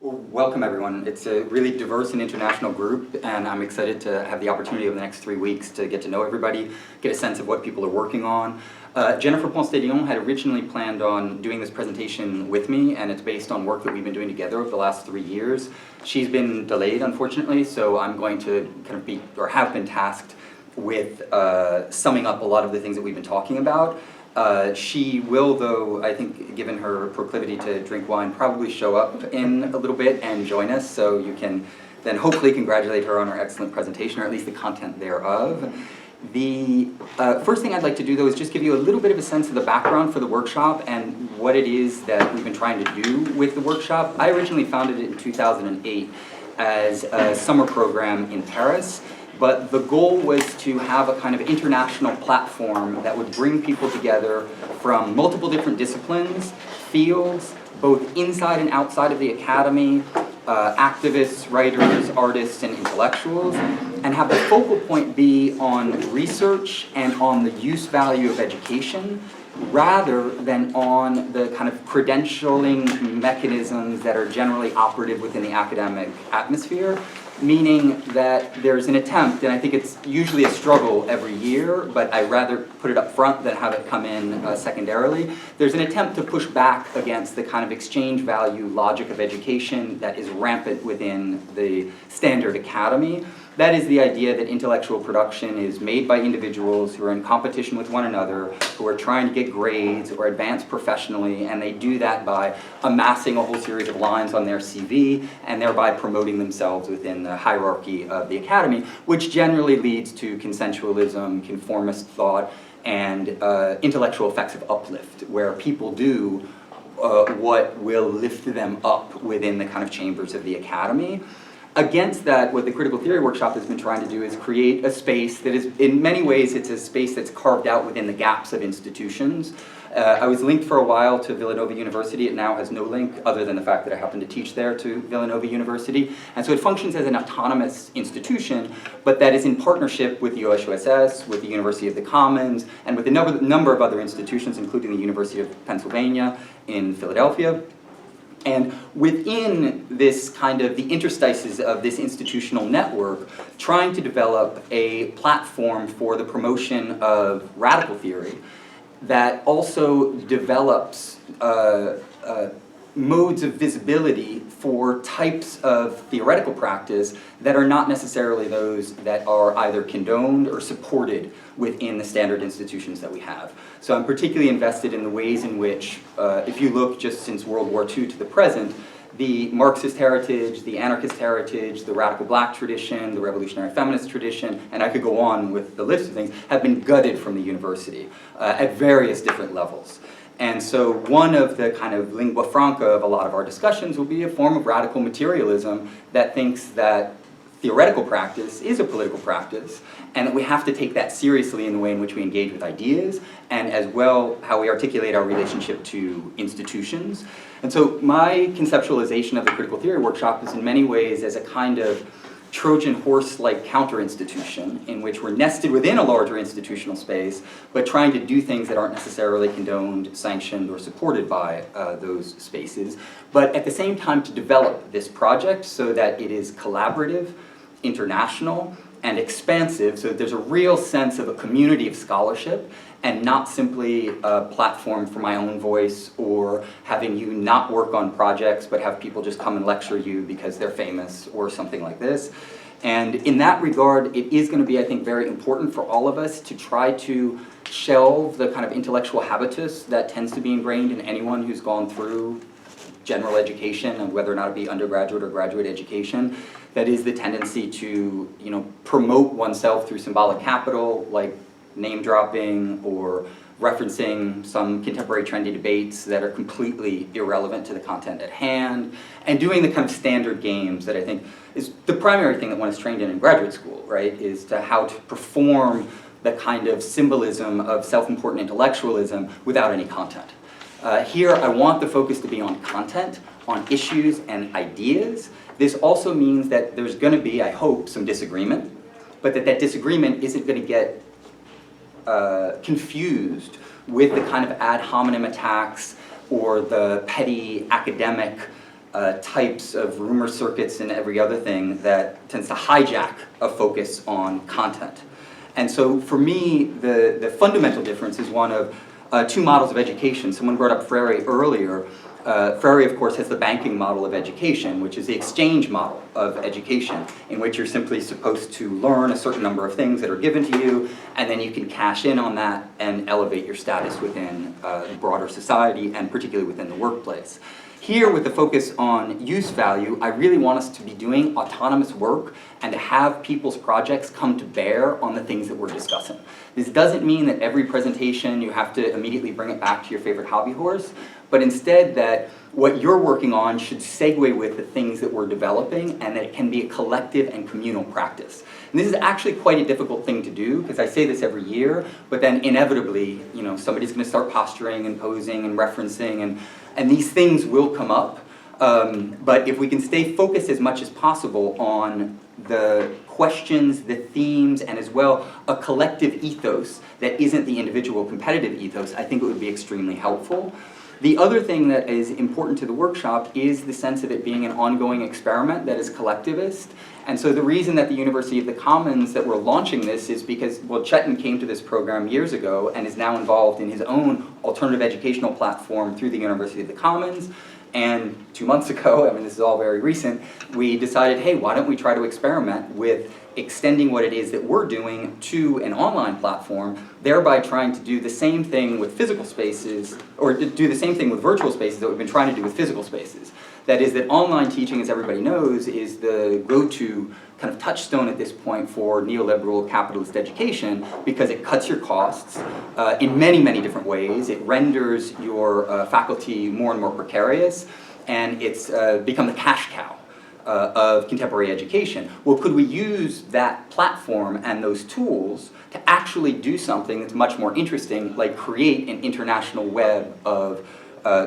Well, welcome everyone. It's a really diverse and international group, and I'm excited to have the opportunity over the next 3 weeks to get to know everybody, get a sense of what people are working on. Jennifer Ponce-de-Leon had originally planned on doing this presentation with me, and it's based on work that we've been doing together over the last 3 years. She's been delayed, unfortunately, so I'm going to kind of be, or have been tasked with summing up a lot of the things that we've been talking about. She will, though, I think, given her proclivity to drink wine, probably show up in a little bit and join us, so you can then hopefully congratulate her on her excellent presentation, or at least the content thereof. The first thing I'd like to do, though, is just give you a little bit of a sense of the background for the workshop and what it is that we've been trying to do with the workshop. I originally founded it in 2008 as a summer program in Paris. But the goal was to have a kind of international platform that would bring people together from multiple different disciplines, fields, both inside and outside of the academy, activists, writers, artists, and intellectuals, and have the focal point be on research and on the use value of education, rather than on the kind of credentialing mechanisms that are generally operative within the academic atmosphere. Meaning that there's an attempt, and I think it's usually a struggle every year, but I rather put it up front than have it come in secondarily. There's an attempt to push back against the kind of exchange value logic of education that is rampant within the standard academy. That is the idea that intellectual production is made by individuals who are in competition with one another, who are trying to get grades or advance professionally, and they do that by amassing a whole series of lines on their CV and thereby promoting themselves within the hierarchy of the academy, which generally leads to consensualism, conformist thought, and intellectual effects of uplift, where people do what will lift them up within the kind of chambers of the academy. Against that, what the Critical Theory Workshop has been trying to do is create a space that is, in many ways, it's a space that's carved out within the gaps of institutions. I was linked for a while to Villanova University. It now has no link, other than the fact that I happen to teach there, to Villanova University. And so it functions as an autonomous institution, but that is in partnership with the OSUSS, with the University of the Commons, and with a number of other institutions, including the University of Pennsylvania in Philadelphia. And within this kind of the interstices of this institutional network, trying to develop a platform for the promotion of radical theory that also develops modes of visibility for types of theoretical practice that are not necessarily those that are either condoned or supported within the standard institutions that we have. So I'm particularly invested in the ways in which, if you look just since World War II to the present, the Marxist heritage, the anarchist heritage, the radical black tradition, the revolutionary feminist tradition, and I could go on with the list of things, have been gutted from the university at various different levels. And so one of the kind of lingua franca of a lot of our discussions will be a form of radical materialism that thinks that theoretical practice is a political practice, and that we have to take that seriously in the way in which we engage with ideas, and as well how we articulate our relationship to institutions. And so my conceptualization of the Critical Theory Workshop is in many ways as a kind of Trojan horse-like counter-institution in which we're nested within a larger institutional space, but trying to do things that aren't necessarily condoned, sanctioned, or supported by those spaces, but at the same time to develop this project so that it is collaborative, international, and expansive, so that there's a real sense of a community of scholarship and not simply a platform for my own voice or having you not work on projects but have people just come and lecture you because they're famous or something like this. And in that regard, it is going to be, I think, very important for all of us to try to shelve the kind of intellectual habitus that tends to be ingrained in anyone who's gone through general education, and whether or not it be undergraduate or graduate education. That is the tendency to, promote oneself through symbolic capital, like name dropping or referencing some contemporary trendy debates that are completely irrelevant to the content at hand, and doing the kind of standard games that I think is the primary thing that one is trained in graduate school, right, is to how to perform the kind of symbolism of self-important intellectualism without any content. Here, I want the focus to be on content, on issues and ideas. This also means that there's going to be, I hope, some disagreement, but that disagreement isn't going to get confused with the kind of ad hominem attacks or the petty academic types of rumor circuits and every other thing that tends to hijack a focus on content. And so for me, the fundamental difference is one of two models of education. Someone brought up Freire earlier. Freire, of course, has the banking model of education, which is the exchange model of education, in which you're simply supposed to learn a certain number of things that are given to you, and then you can cash in on that and elevate your status within broader society, and particularly within the workplace. Here, with the focus on use value, I really want us to be doing autonomous work and to have people's projects come to bear on the things that we're discussing. This doesn't mean that every presentation you have to immediately bring it back to your favorite hobby horse, but instead that what you're working on should segue with the things that we're developing, and that it can be a collective and communal practice. And this is actually quite a difficult thing to do, because I say this every year, but then inevitably, somebody's going to start posturing and posing and referencing, and these things will come up. But if we can stay focused as much as possible on the questions, the themes, and as well a collective ethos that isn't the individual competitive ethos, I think it would be extremely helpful. The other thing that is important to the workshop is the sense of it being an ongoing experiment that is collectivist. And so the reason that the University of the Commons that we're launching this is because, well, Chetan came to this program years ago and is now involved in his own alternative educational platform through the University of the Commons. And 2 months ago, this is all very recent, we decided, hey, why don't we try to experiment with extending what it is that we're doing to an online platform, thereby trying to do the same thing with physical spaces, or to do the same thing with virtual spaces that we've been trying to do with physical spaces. That is that online teaching, as everybody knows, is the go-to kind of touchstone at this point for neoliberal capitalist education, because it cuts your costs in many, many different ways. It renders your faculty more and more precarious, and it's become the cash cow of contemporary education. Well, could we use that platform and those tools to actually do something that's much more interesting, like create an international web of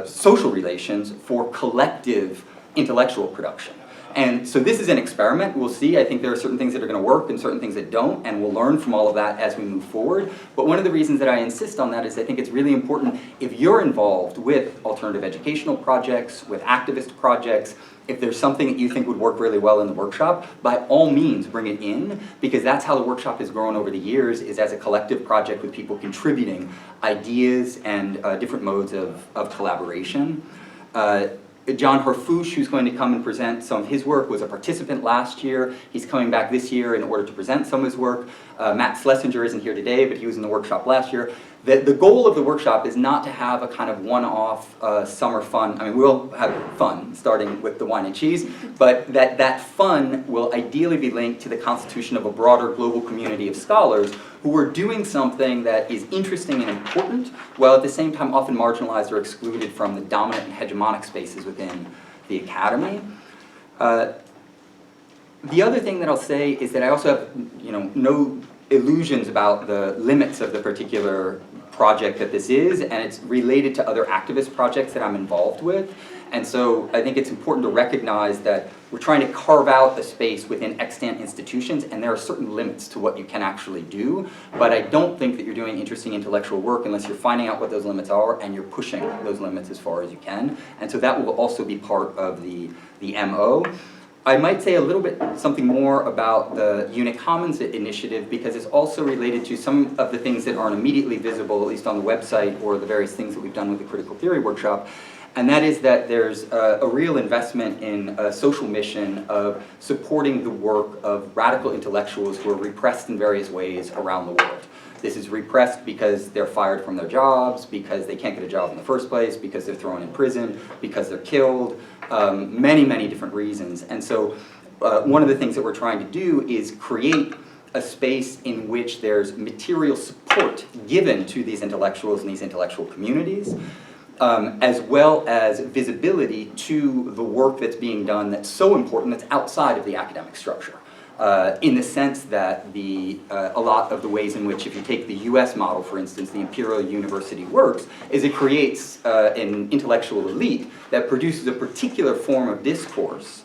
social relations for collective intellectual production? And so this is an experiment. We'll see. I think there are certain things that are going to work and certain things that don't, and we'll learn from all of that as we move forward. But one of the reasons that I insist on that is I think it's really important, if you're involved with alternative educational projects, with activist projects, if there's something that you think would work really well in the workshop, by all means bring it in, because that's how the workshop has grown over the years, is as a collective project with people contributing ideas and different modes of collaboration. John Harfouche, who's going to come and present some of his work, was a participant last year. He's coming back this year in order to present some of his work. Matt Schlesinger isn't here today, but he was in the workshop last year. The goal of the workshop is not to have a kind of one-off summer fun. We'll have fun, starting with the wine and cheese, but that fun will ideally be linked to the constitution of a broader global community of scholars who are doing something that is interesting and important, while at the same time often marginalized or excluded from the dominant and hegemonic spaces within the academy. The other thing that I'll say is that I also have no illusions about the limits of the particular project that this is, and it's related to other activist projects that I'm involved with. And so I think it's important to recognize that we're trying to carve out a space within extant institutions, and there are certain limits to what you can actually do. But I don't think that you're doing interesting intellectual work unless you're finding out what those limits are and you're pushing those limits as far as you can. And so that will also be part of the MO. I might say a little bit something more about the Unit Commons initiative, because it's also related to some of the things that aren't immediately visible, at least on the website, or the various things that we've done with the Critical Theory Workshop. And that is that there's a real investment in a social mission of supporting the work of radical intellectuals who are repressed in various ways around the world. This is repressed because they're fired from their jobs, because they can't get a job in the first place, because they're thrown in prison, because they're killed, many, many different reasons. And so one of the things that we're trying to do is create a space in which there's material support given to these intellectuals and these intellectual communities, as well as visibility to the work that's being done that's so important, that's outside of the academic structure. In the sense that a lot of the ways in which, if you take the US model, for instance, the Imperial University works, is it creates an intellectual elite that produces a particular form of discourse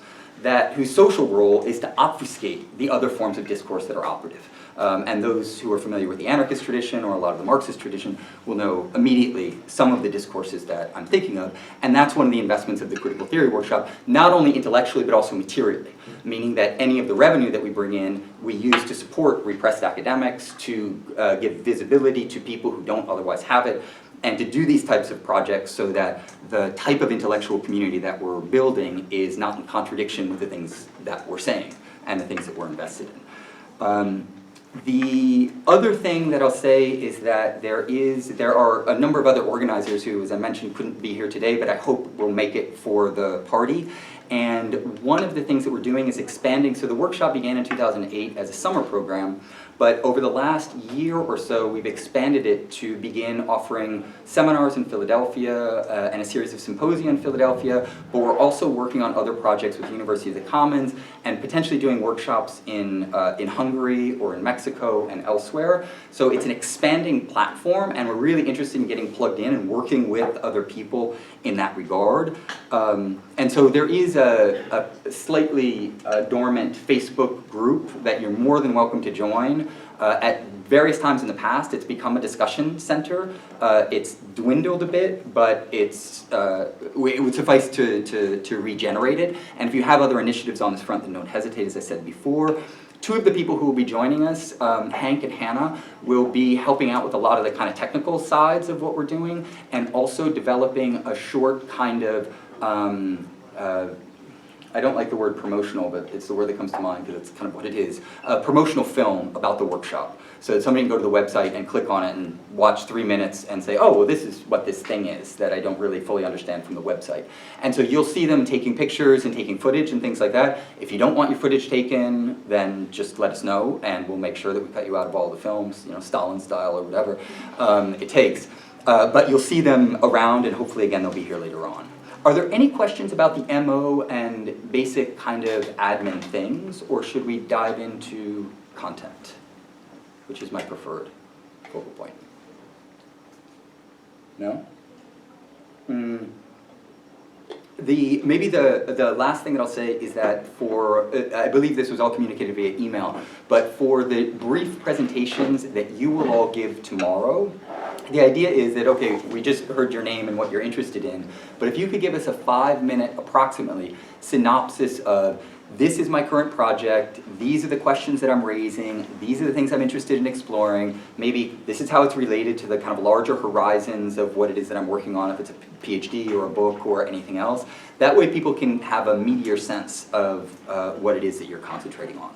whose social role is to obfuscate the other forms of discourse that are operative. And those who are familiar with the anarchist tradition or a lot of the Marxist tradition will know immediately some of the discourses that I'm thinking of. And that's one of the investments of the critical theory workshop, not only intellectually but also materially, meaning that any of the revenue that we bring in, we use to support repressed academics, to give visibility to people who don't otherwise have it, and to do these types of projects so that the type of intellectual community that we're building is not in contradiction with the things that we're saying and the things that we're invested in. The other thing that I'll say is that there are a number of other organizers who, as I mentioned, couldn't be here today, but I hope will make it for the party. And one of the things that we're doing is expanding. So the workshop began in 2008 as a summer program, but over the last year or so, we've expanded it to begin offering seminars in Philadelphia and a series of symposia in Philadelphia, but we're also working on other projects with the University of the Commons and potentially doing workshops in Hungary or in Mexico and elsewhere. So it's an expanding platform, and we're really interested in getting plugged in and working with other people in that regard. And so there is a slightly dormant Facebook group that you're more than welcome to join. At various times in the past, it's become a discussion center. It's dwindled a bit, but it would suffice to regenerate it. And if you have other initiatives on this front, then don't hesitate, as I said before. Two of the people who will be joining us, Hank and Hannah, will be helping out with a lot of the kind of technical sides of what we're doing, and also developing a short kind of, I don't like the word promotional, but it's the word that comes to mind because it's kind of what it is, a promotional film about the workshop. So that somebody can go to the website and click on it and watch 3 minutes and say, oh, well, this is what this thing is that I don't really fully understand from the website. And so you'll see them taking pictures and taking footage and things like that. If you don't want your footage taken, then just let us know, and we'll make sure that we cut you out of all the films, you know, Stalin style or whatever it takes. But you'll see them around, and hopefully, again, they'll be here later on. Are there any questions about the MO and basic kind of admin things, or should we dive into content, which is my preferred focal point? No? Maybe the last thing that I'll say is that I believe this was all communicated via email, but for the brief presentations that you will all give tomorrow, the idea is that, okay, we just heard your name and what you're interested in, but if you could give us a 5-minute, approximately, synopsis of, this is my current project, these are the questions that I'm raising, these are the things I'm interested in exploring, maybe this is how it's related to the kind of larger horizons of what it is that I'm working on, if it's a PhD or a book or anything else. That way people can have a meatier sense of what it is that you're concentrating on.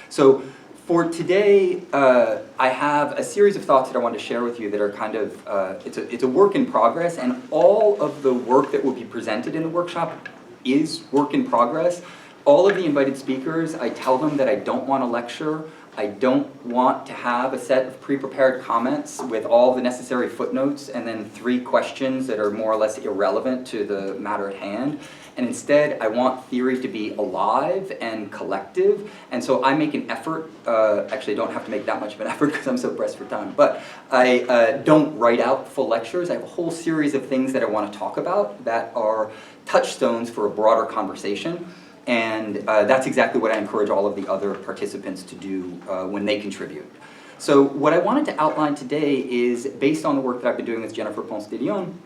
So for today, I have a series of thoughts that I want to share with you that are kind of, it's a work in progress, and all of the work that will be presented in the workshop is work in progress. All of the invited speakers, I tell them that I don't want to lecture. I don't want to have a set of pre-prepared comments with all the necessary footnotes and then 3 questions that are more or less irrelevant to the matter at hand. And instead, I want theory to be alive and collective. And so I make an effort, actually I don't have to make that much of an effort because I'm so pressed for time, but I don't write out full lectures. I have a whole series of things that I want to talk about that are touchstones for a broader conversation. And that's exactly what I encourage all of the other participants to do when they contribute. So what I wanted to outline today is, based on the work that I've been doing with Jennifer Ponce de Leon,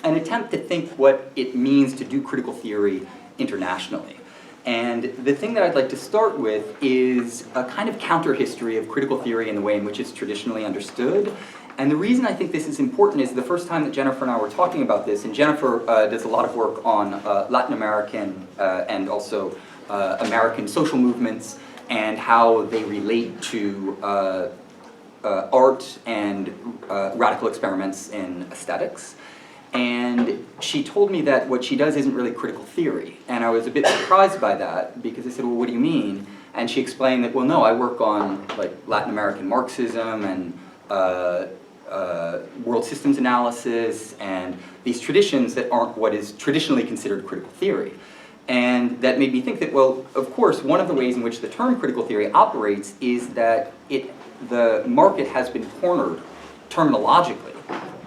an attempt to think what it means to do critical theory internationally. And the thing that I'd like to start with is a kind of counter-history of critical theory in the way in which it's traditionally understood. And the reason I think this is important is the first time that Jennifer and I were talking about this, and Jennifer does a lot of work on Latin American and also American social movements and how they relate to art and radical experiments in aesthetics. And she told me that what she does isn't really critical theory. And I was a bit surprised by that, because I said, well, what do you mean? And she explained that, well, no, I work on like Latin American Marxism and world systems analysis and these traditions that aren't what is traditionally considered critical theory. And that made me think that, well, of course, one of the ways in which the term critical theory operates is that the market has been cornered terminologically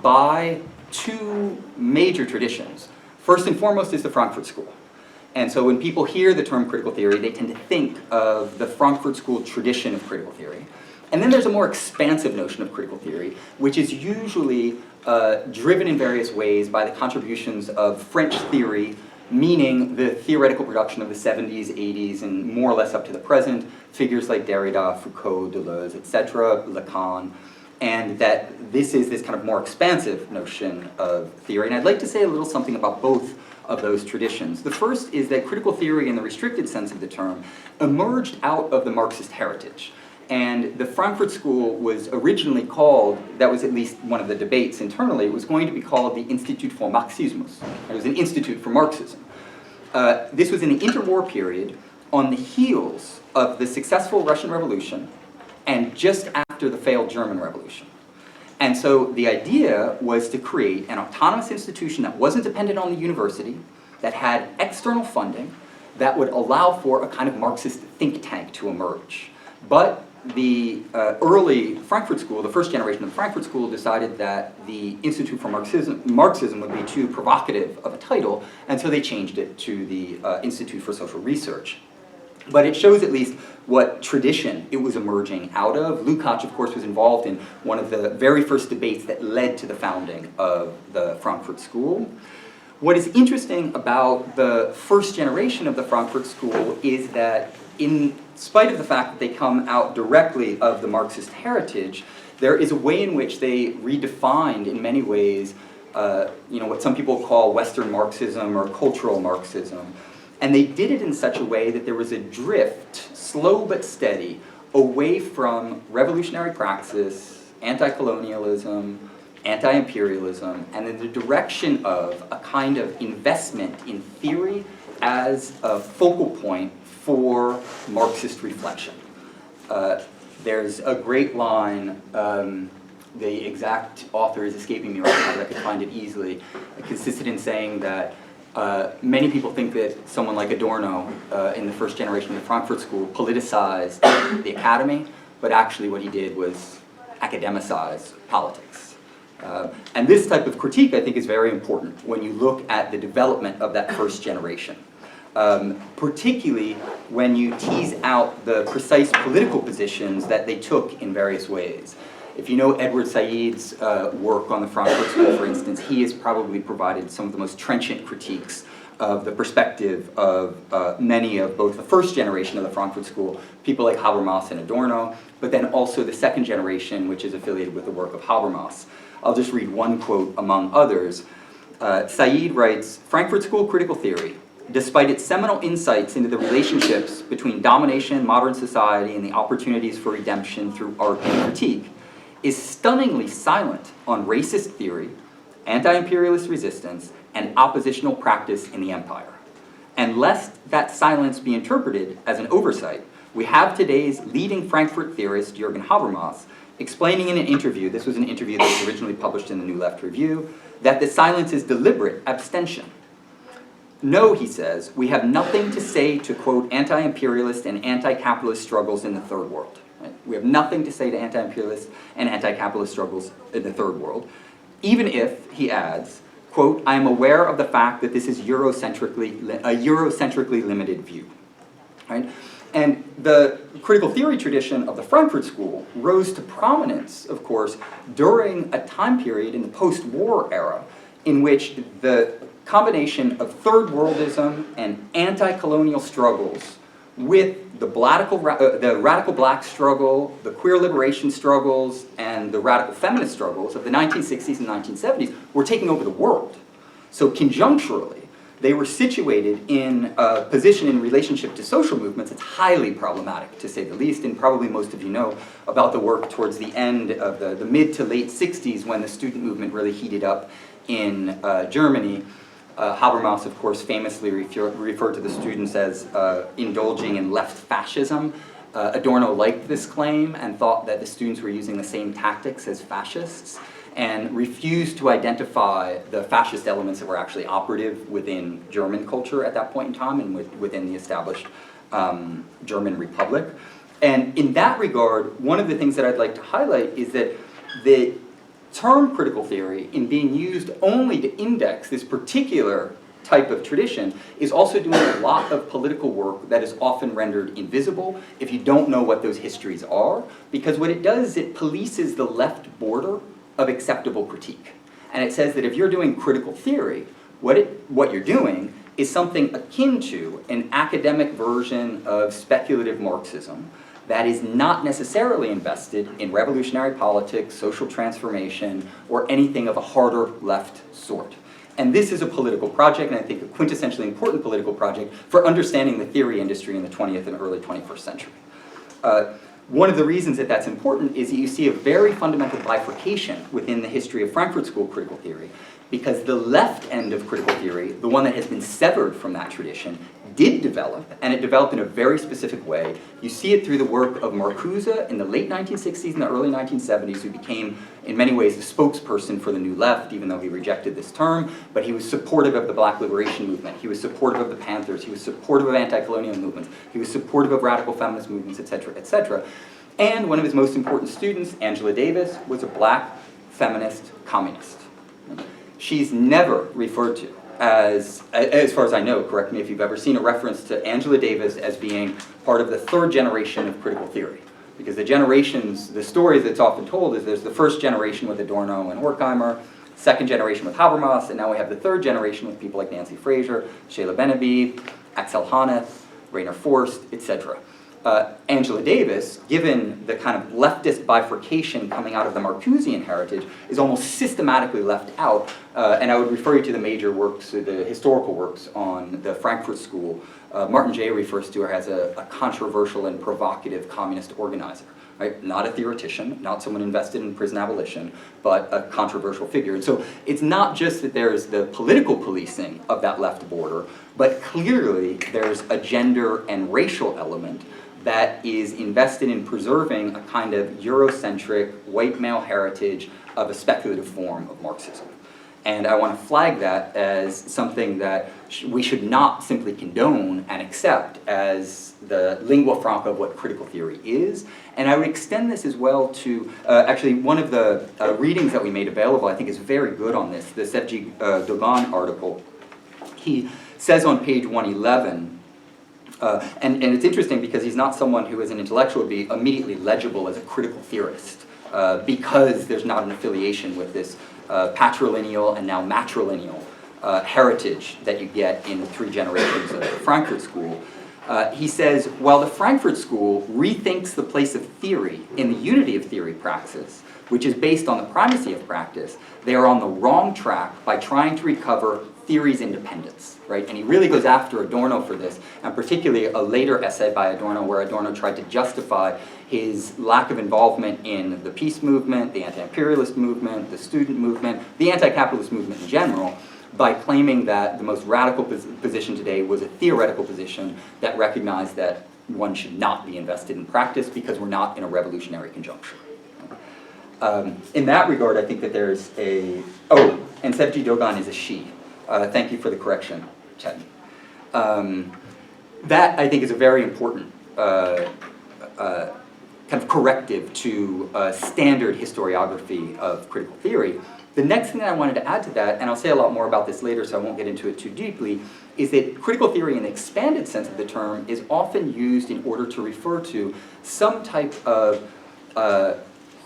by 2 major traditions. First and foremost is the Frankfurt School. And so when people hear the term critical theory, they tend to think of the Frankfurt School tradition of critical theory. And then there's a more expansive notion of critical theory, which is usually driven in various ways by the contributions of French theory, meaning the theoretical production of the 70s, 80s, and more or less up to the present, figures like Derrida, Foucault, Deleuze, etc., Lacan, and that this is this kind of more expansive notion of theory. And I'd like to say a little something about both of those traditions. The first is that critical theory, in the restricted sense of the term, emerged out of the Marxist heritage. And the Frankfurt School was originally called, that was at least one of the debates internally, it was going to be called the Institut für Marxismus. It was an institute for Marxism. This was in the interwar period on the heels of the successful Russian Revolution and just after the failed German Revolution. And so the idea was to create an autonomous institution that wasn't dependent on the university, that had external funding, that would allow for a kind of Marxist think tank to emerge. But the early Frankfurt School, the first generation of the Frankfurt School, decided that the Institute for Marxism would be too provocative of a title, and so they changed it to the Institute for Social Research. But it shows at least what tradition it was emerging out of. Lukács, of course, was involved in one of the very first debates that led to the founding of the Frankfurt School. What is interesting about the first generation of the Frankfurt School is that in spite of the fact that they come out directly of the Marxist heritage, there is a way in which they redefined, in many ways, what some people call Western Marxism or cultural Marxism. And they did it in such a way that there was a drift, slow but steady, away from revolutionary praxis, anti-colonialism, anti-imperialism, and in the direction of a kind of investment in theory as a focal point for Marxist reflection. There's a great line, the exact author is escaping me right now, but I could find it easily. It consisted in saying that many people think that someone like Adorno in the first generation of the Frankfurt School politicized the academy, but actually what he did was academicize politics. And this type of critique, I think, is very important when you look at the development of that first generation. Particularly when you tease out the precise political positions that they took in various ways. If you know Edward Said's work on the Frankfurt School, for instance, he has probably provided some of the most trenchant critiques of the perspective of many of both the first generation of the Frankfurt School, people like Habermas and Adorno, but then also the second generation, which is affiliated with the work of Habermas. I'll just read one quote among others. Syed writes, "Frankfurt School critical theory, despite its seminal insights into the relationships between domination, modern society, and the opportunities for redemption through art and critique, is stunningly silent on racist theory, anti-imperialist resistance, and oppositional practice in the empire. And lest that silence be interpreted as an oversight, we have today's leading Frankfurt theorist, Jurgen Habermas, explaining in an interview, this was an interview that was originally published in the New Left Review, that the silence is deliberate abstention. No, he says, we have nothing to say to, quote, anti-imperialist and anti-capitalist struggles in the third world. Right? We have nothing to say to anti-imperialist and anti-capitalist struggles in the third world. Even if, he adds, quote, I am aware of the fact that this is a Eurocentrically limited view. Right? And the critical theory tradition of the Frankfurt School rose to prominence, of course, during a time period in the post-war era in which the combination of third worldism and anti-colonial struggles with the radical black struggle, the queer liberation struggles, and the radical feminist struggles of the 1960s and 1970s were taking over the world. So conjuncturally, they were situated in a position in relationship to social movements that's highly problematic, to say the least, and probably most of you know about the work towards the end of the mid to late 60s when the student movement really heated up in Germany. Habermas, of course, famously referred to the students as indulging in left fascism. Adorno liked this claim and thought that the students were using the same tactics as fascists and refused to identify the fascist elements that were actually operative within German culture at that point in time and within the established German Republic. And in that regard, one of the things that I'd like to highlight is that the term critical theory, in being used only to index this particular type of tradition is also doing a lot of political work that is often rendered invisible if you don't know what those histories are, because what it does is it polices the left border of acceptable critique. And it says that if you're doing critical theory, what you're doing is something akin to an academic version of speculative Marxism that is not necessarily invested in revolutionary politics, social transformation, or anything of a harder left sort. And this is a political project, and I think a quintessentially important political project for understanding the theory industry in the 20th and early 21st century. One of the reasons that that's important is that you see a very fundamental bifurcation within the history of Frankfurt School critical theory, because the left end of critical theory, the one that has been severed from that tradition, did develop, and it developed in a very specific way. You see it through the work of Marcuse in the late 1960s and the early 1970s, who became, in many ways, the spokesperson for the New Left, even though he rejected this term, but he was supportive of the Black liberation movement, he was supportive of the Panthers, he was supportive of anti-colonial movements, he was supportive of radical feminist movements, etc., etc. And one of his most important students, Angela Davis, was a Black feminist communist. She's never referred to as far as I know, correct me if you've ever seen a reference to Angela Davis as being part of the third generation of critical theory. Because the story that's often told is there's the first generation with Adorno and Horkheimer, second generation with Habermas, and now we have the third generation with people like Nancy Fraser, Sheila Benhabib, Axel Honneth, Rainer Forst, etc. Angela Davis, given the kind of leftist bifurcation coming out of the Marcusean heritage, is almost systematically left out. And I would refer you to the major works, the historical works on the Frankfurt School. Martin Jay refers to her as a controversial and provocative communist organizer. Right? Not a theoretician, not someone invested in prison abolition, but a controversial figure. And so it's not just that there's the political policing of that left border, but clearly there's a gender and racial element that is invested in preserving a kind of Eurocentric, white male heritage of a speculative form of Marxism. And I want to flag that as something that we should not simply condone and accept as the lingua franca of what critical theory is. And I would extend this as well to, actually one of the readings that we made available I think is very good on this, the Syed Dogan article. He says on page 111, and it's interesting because he's not someone who as an intellectual would be immediately legible as a critical theorist, because there's not an affiliation with this patrilineal and now matrilineal heritage that you get in 3 generations of the Frankfurt School. He says, while the Frankfurt School rethinks the place of theory in the unity of theory praxis, which is based on the primacy of practice, they are on the wrong track by trying to recover theory's independence, right? And he really goes after Adorno for this, and particularly a later essay by Adorno where Adorno tried to justify his lack of involvement in the peace movement, the anti-imperialist movement, the student movement, the anti-capitalist movement in general, by claiming that the most radical position today was a theoretical position that recognized that one should not be invested in practice because we're not in a revolutionary conjuncture. In that regard, I think that there's a... Oh, and Syed Dogan is a she. Thank you for the correction, Chetney. That, I think, is a very important kind of corrective to standard historiography of critical theory. The next thing that I wanted to add to that, and I'll say a lot more about this later so I won't get into it too deeply, is that critical theory in the expanded sense of the term is often used in order to refer to some type of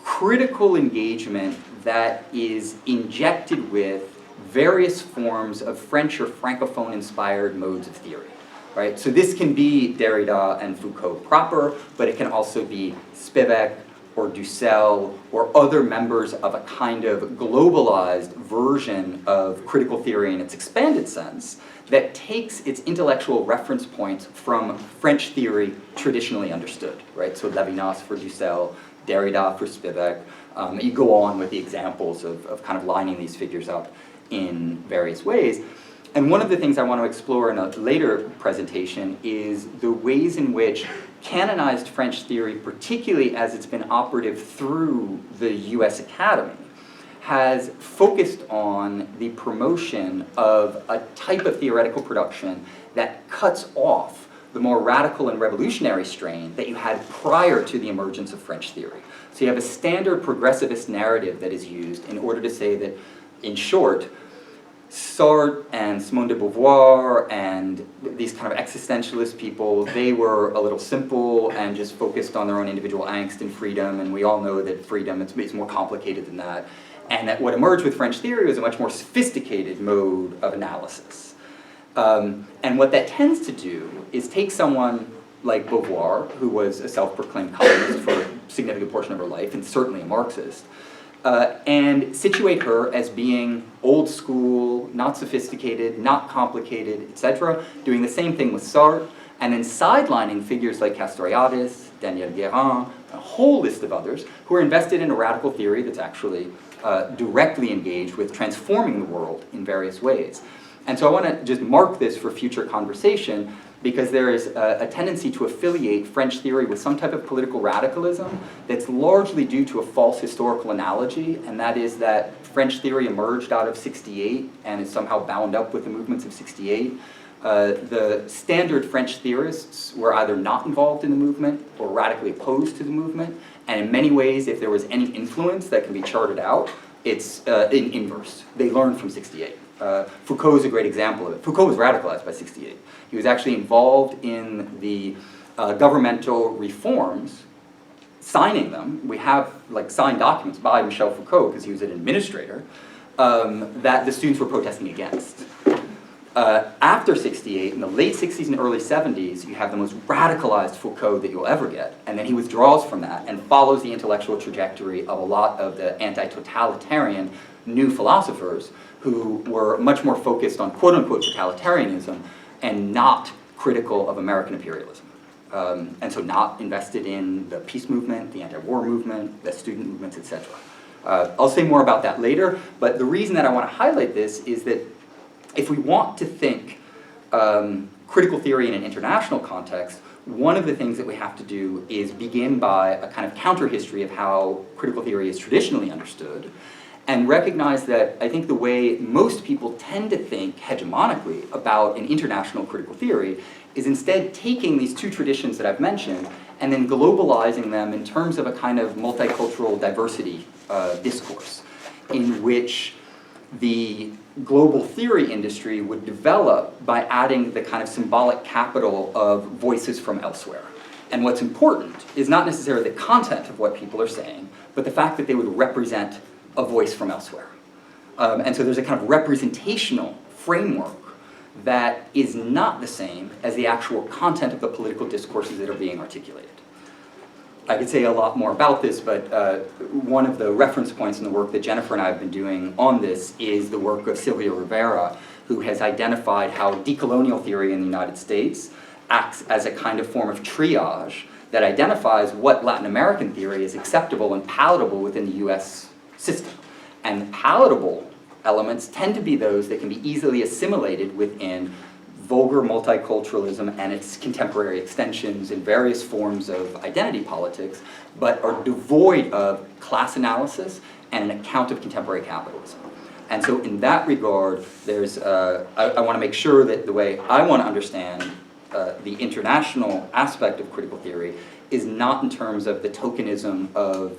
critical engagement that is injected with various forms of French or Francophone-inspired modes of theory. Right? So this can be Derrida and Foucault proper, but it can also be Spivak or Dussel or other members of a kind of globalized version of critical theory in its expanded sense that takes its intellectual reference points from French theory traditionally understood. Right? So Levinas for Dussel, Derrida for Spivak. You go on with the examples of kind of lining these figures up in various ways. And one of the things I want to explore in a later presentation is the ways in which canonized French theory, particularly as it's been operative through the US Academy, has focused on the promotion of a type of theoretical production that cuts off the more radical and revolutionary strain that you had prior to the emergence of French theory. So you have a standard progressivist narrative that is used in order to say that, in short, Sartre and Simone de Beauvoir and these kind of existentialist people, they were a little simple and just focused on their own individual angst and freedom, and we all know that freedom is more complicated than that. And that what emerged with French theory was a much more sophisticated mode of analysis. And what that tends to do is take someone like Beauvoir, who was a self-proclaimed columnist for a significant portion of her life, and certainly a Marxist, and situate her as being old school, not sophisticated, not complicated, etc., doing the same thing with Sartre, and then sidelining figures like Castoriadis, Daniel Guérin, a whole list of others who are invested in a radical theory that's actually directly engaged with transforming the world in various ways. And so I want to just mark this for future conversation, because there is a tendency to affiliate French theory with some type of political radicalism that's largely due to a false historical analogy, and that is that French theory emerged out of '68 and is somehow bound up with the movements of '68. The standard French theorists were either not involved in the movement or radically opposed to the movement, and in many ways, if there was any influence that can be charted out, it's in inverse. They learned from '68. Foucault is a great example of it. Foucault was radicalized by '68. He was actually involved in the governmental reforms, signing them. We have signed documents by Michel Foucault, because he was an administrator, that the students were protesting against. After '68, in the late '60s and early '70s, you have the most radicalized Foucault that you'll ever get, and then he withdraws from that and follows the intellectual trajectory of a lot of the anti-totalitarian new philosophers who were much more focused on quote-unquote totalitarianism and not critical of American imperialism. And so not invested in the peace movement, the anti-war movement, the student movements, etc. I'll say more about that later, but the reason that I want to highlight this is that if we want to think critical theory in an international context, one of the things that we have to do is begin by a kind of counter-history of how critical theory is traditionally understood, and recognize that I think the way most people tend to think hegemonically about an international critical theory is instead taking these two traditions that I've mentioned and then globalizing them in terms of a kind of multicultural diversity discourse, in which the global theory industry would develop by adding the kind of symbolic capital of voices from elsewhere. And what's important is not necessarily the content of what people are saying, but the fact that they would represent a voice from elsewhere. And so there's a kind of representational framework that is not the same as the actual content of the political discourses that are being articulated. I could say a lot more about this, but one of the reference points in the work that Jennifer and I have been doing on this is the work of Silvia Rivera, who has identified how decolonial theory in the United States acts as a kind of form of triage that identifies what Latin American theory is acceptable and palatable within the US system. And the palatable elements tend to be those that can be easily assimilated within vulgar multiculturalism and its contemporary extensions in various forms of identity politics, but are devoid of class analysis and an account of contemporary capitalism. And so in that regard, there's, I want to make sure that the way I want to understand the international aspect of critical theory is not in terms of the tokenism of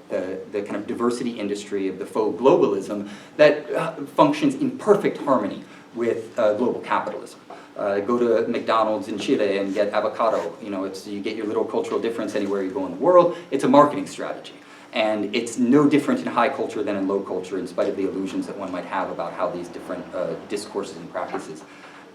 the kind of diversity industry of the faux globalism that functions in perfect harmony with global capitalism. Go to McDonald's in Chile and get avocado. You know, you get your little cultural difference anywhere you go in the world. It's a marketing strategy. And it's no different in high culture than in low culture, in spite of the illusions that one might have about how these different discourses and practices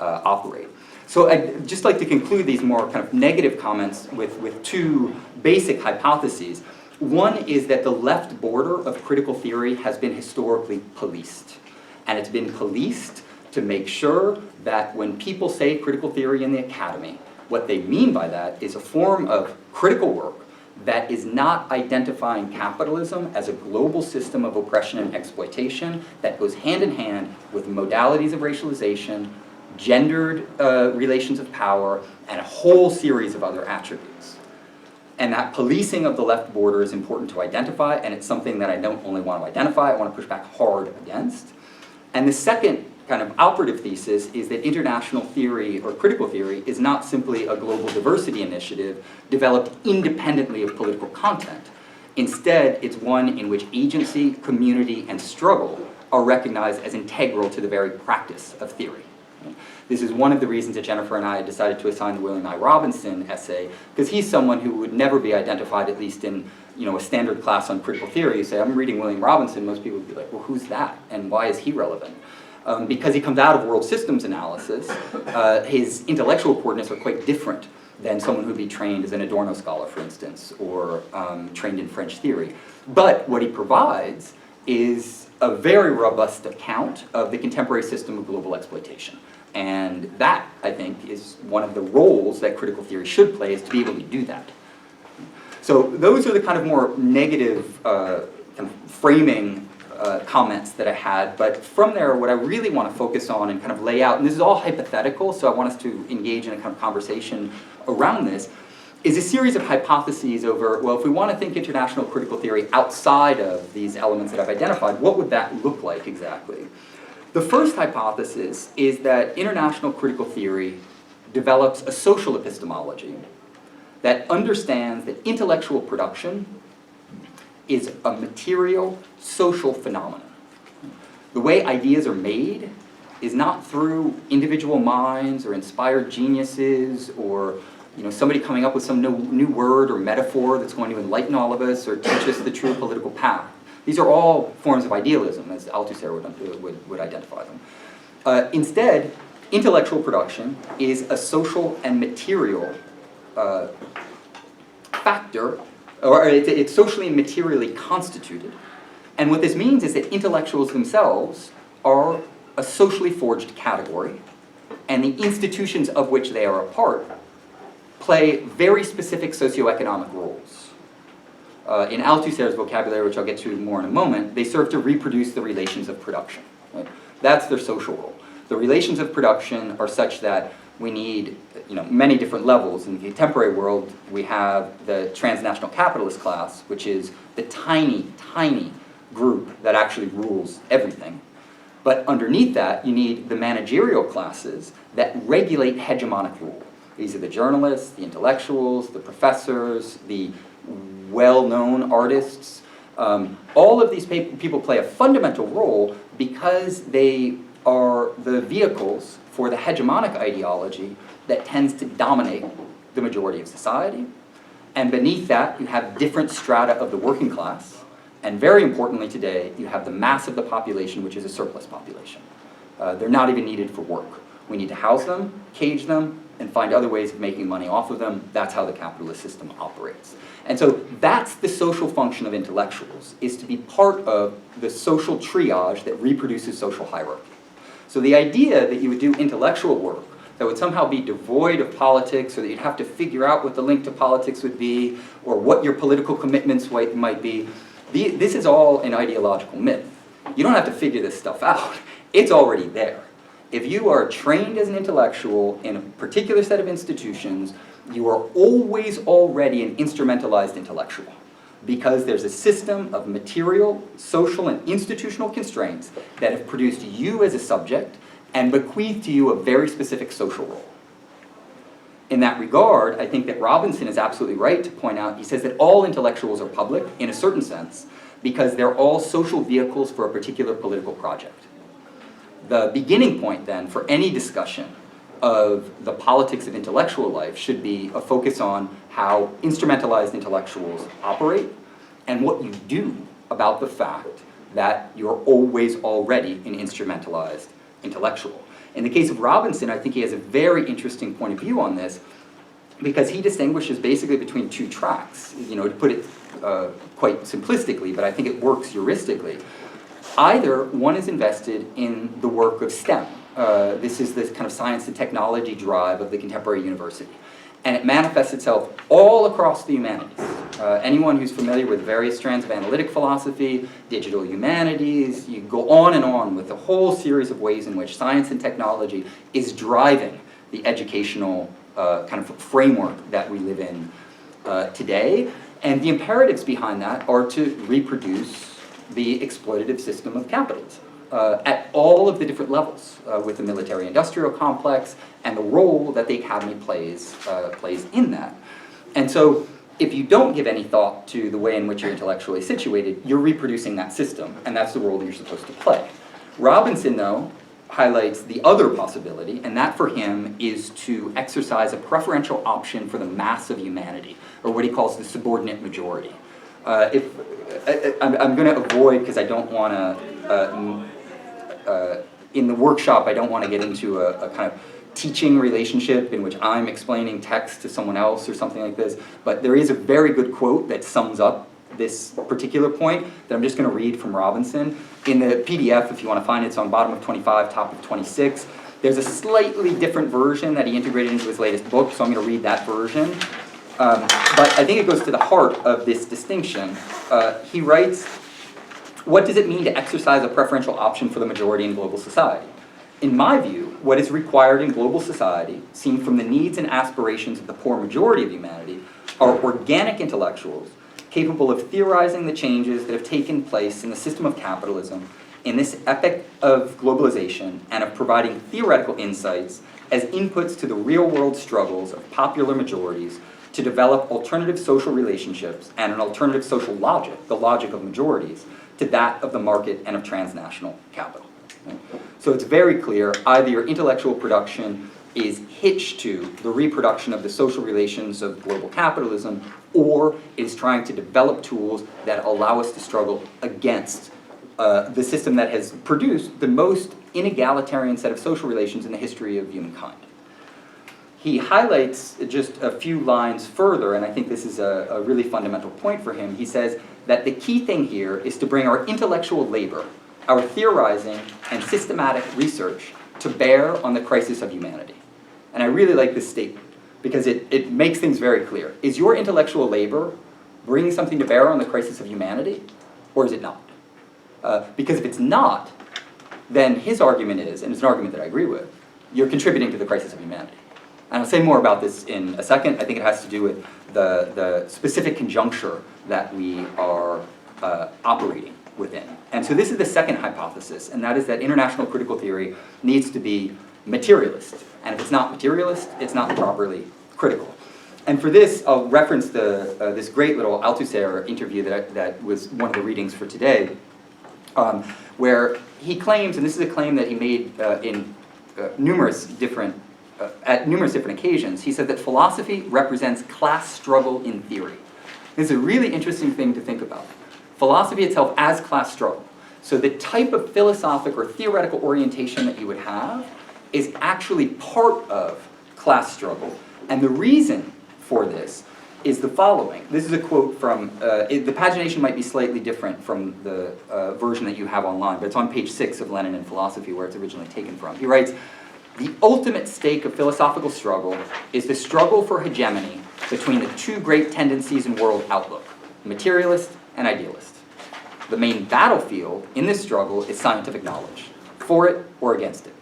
operate. So I'd just like to conclude these more kind of negative comments with two basic hypotheses. One is that the left border of critical theory has been historically policed. And it's been policed to make sure that when people say critical theory in the academy, what they mean by that is a form of critical work that is not identifying capitalism as a global system of oppression and exploitation that goes hand in hand with modalities of racialization, gendered relations of power, and a whole series of other attributes. And that policing of the left border is important to identify, and it's something that I don't only want to identify, I want to push back hard against. And the second kind of operative thesis is that international theory or critical theory is not simply a global diversity initiative developed independently of political content. Instead, it's one in which agency, community, and struggle are recognized as integral to the very practice of theory. This is one of the reasons that Jennifer and I decided to assign the William I. Robinson essay, because he's someone who would never be identified, at least in a standard class on critical theory. You say, I'm reading William Robinson, most people would be like, well, who's that? And why is he relevant? Because he comes out of world systems analysis, his intellectual coordinates are quite different than someone who would be trained as an Adorno scholar, for instance, or trained in French theory. But what he provides is a very robust account of the contemporary system of global exploitation. And that, I think, is one of the roles that critical theory should play, is to be able to do that. So those are the kind of more negative kind of framing comments that I had. But from there, what I really want to focus on and kind of lay out, and this is all hypothetical, so I want us to engage in a kind of conversation around this, is a series of hypotheses over, well, if we want to think international critical theory outside of these elements that I've identified, what would that look like exactly? The first hypothesis is that international critical theory develops a social epistemology that understands that intellectual production is a material social phenomenon. The way ideas are made is not through individual minds or inspired geniuses or somebody coming up with some new word or metaphor that's going to enlighten all of us or teach us the true political path. These are all forms of idealism, as Althusser would identify them. Instead, intellectual production is a social and material factor, or it's socially and materially constituted. And what this means is that intellectuals themselves are a socially forged category, and the institutions of which they are a part play very specific socioeconomic roles. In Althusser's vocabulary, which I'll get to more in a moment, they serve to reproduce the relations of production. Right? That's their social role. The relations of production are such that we need many different levels. In the contemporary world, we have the transnational capitalist class, which is the tiny, tiny group that actually rules everything. But underneath that, you need the managerial classes that regulate hegemonic rule. These are the journalists, the intellectuals, the professors, the well-known artists. All of these people play a fundamental role because they are the vehicles for the hegemonic ideology that tends to dominate the majority of society. And beneath that, you have different strata of the working class. And very importantly today, you have the mass of the population, which is a surplus population. They're not even needed for work. We need to house them, cage them, and find other ways of making money off of them. That's how the capitalist system operates. And so that's the social function of intellectuals, is to be part of the social triage that reproduces social hierarchy. So the idea that you would do intellectual work that would somehow be devoid of politics, or that you'd have to figure out what the link to politics would be, or what your political commitments might be, this is all an ideological myth. You don't have to figure this stuff out. It's already there. If you are trained as an intellectual in a particular set of institutions, you are always already an instrumentalized intellectual, because there's a system of material, social, and institutional constraints that have produced you as a subject and bequeathed to you a very specific social role. In that regard, I think that Robinson is absolutely right to point out, he says that all intellectuals are public, in a certain sense, because they're all social vehicles for a particular political project. The beginning point, then, for any discussion of the politics of intellectual life should be a focus on how instrumentalized intellectuals operate and what you do about the fact that you're always already an instrumentalized intellectual. In the case of Robinson, I think he has a very interesting point of view on this, because he distinguishes basically between two tracks, to put it quite simplistically, but I think it works heuristically. Either one is invested in the work of STEM. This is this kind of science and technology drive of the contemporary university. And it manifests itself all across the humanities. Anyone who's familiar with various strands of analytic philosophy, digital humanities, you go on and on with a whole series of ways in which science and technology is driving the educational kind of framework that we live in today. And the imperatives behind that are to reproduce the exploitative system of capitalism at all of the different levels, with the military-industrial complex and the role that the academy plays in that. And so if you don't give any thought to the way in which you're intellectually situated, you're reproducing that system, and that's the role that you're supposed to play. Robinson, though, highlights the other possibility, and that for him is to exercise a preferential option for the mass of humanity, or what he calls the subordinate majority. I'm going to avoid, because I don't want to, in the workshop, I don't want to get into a kind of teaching relationship in which I'm explaining text to someone else or something like this, but there is a very good quote that sums up this particular point that I'm just going to read from Robinson. In the PDF, if you want to find it, it's on bottom of 25, top of 26. There's a slightly different version that he integrated into his latest book, so I'm going to read that version. But I think it goes to the heart of this distinction. He writes, what does it mean to exercise a preferential option for the majority in global society? In my view, what is required in global society, seen from the needs and aspirations of the poor majority of humanity, are organic intellectuals capable of theorizing the changes that have taken place in the system of capitalism in this epoch of globalization, and of providing theoretical insights as inputs to the real-world struggles of popular majorities to develop alternative social relationships and an alternative social logic, the logic of majorities, to that of the market and of transnational capital. So it's very clear, either your intellectual production is hitched to the reproduction of the social relations of global capitalism, or is trying to develop tools that allow us to struggle against the system that has produced the most inegalitarian set of social relations in the history of humankind. He highlights just a few lines further, and I think this is a really fundamental point for him. He says that the key thing here is to bring our intellectual labor, our theorizing and systematic research to bear on the crisis of humanity. And I really like this statement, because it makes things very clear. Is your intellectual labor bringing something to bear on the crisis of humanity, or is it not? Because if it's not, then his argument is, and it's an argument that I agree with, you're contributing to the crisis of humanity. And I'll say more about this in a second. I think it has to do with the specific conjuncture that we are operating within. And so this is the second hypothesis, and that is that international critical theory needs to be materialist. And if it's not materialist, it's not properly critical. And for this, I'll reference this great little Althusser interview that was one of the readings for today, where he claims, and this is a claim that he made in numerous different occasions, he said that philosophy represents class struggle in theory. This is a really interesting thing to think about. Philosophy itself as class struggle. So the type of philosophic or theoretical orientation that you would have is actually part of class struggle. And the reason for this is the following. This is a quote from, the pagination might be slightly different from the version that you have online, but it's on page 6 of Lenin and Philosophy, where it's originally taken from. He writes, the ultimate stake of philosophical struggle is the struggle for hegemony between the two great tendencies in world outlook, materialist and idealist. The main battlefield in this struggle is scientific knowledge, for it or against it.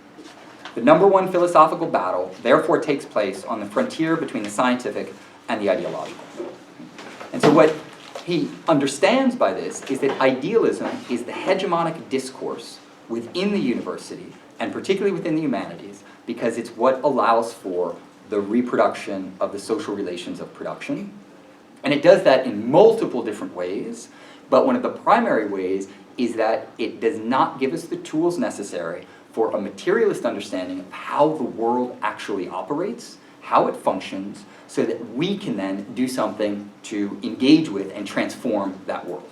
The number one philosophical battle therefore takes place on the frontier between the scientific and the ideological. And so what he understands by this is that idealism is the hegemonic discourse within the university, and particularly within the humanities, because it's what allows for the reproduction of the social relations of production. And it does that in multiple different ways, but one of the primary ways is that it does not give us the tools necessary for a materialist understanding of how the world actually operates, how it functions, so that we can then do something to engage with and transform that world.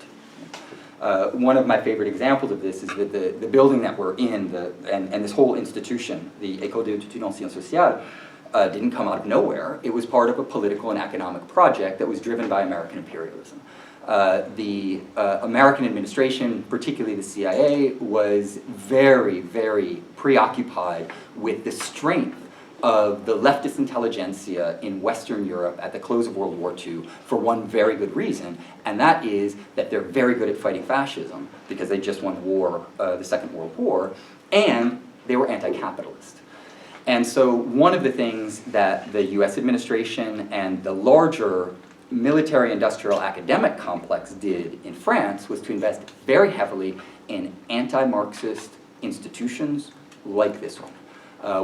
One of my favorite examples of this is that the building that we're in, and this whole institution, the École d'études en sciences sociales, didn't come out of nowhere. It was part of a political and economic project that was driven by American imperialism. The American administration, particularly the CIA, was very, very preoccupied with the strength of the leftist intelligentsia in Western Europe at the close of World War II for one very good reason, and that is that they're very good at fighting fascism because they just won war, the Second World War, and they were anti-capitalist. And so one of the things that the US administration and the larger military-industrial academic complex did in France was to invest very heavily in anti-Marxist institutions like this one.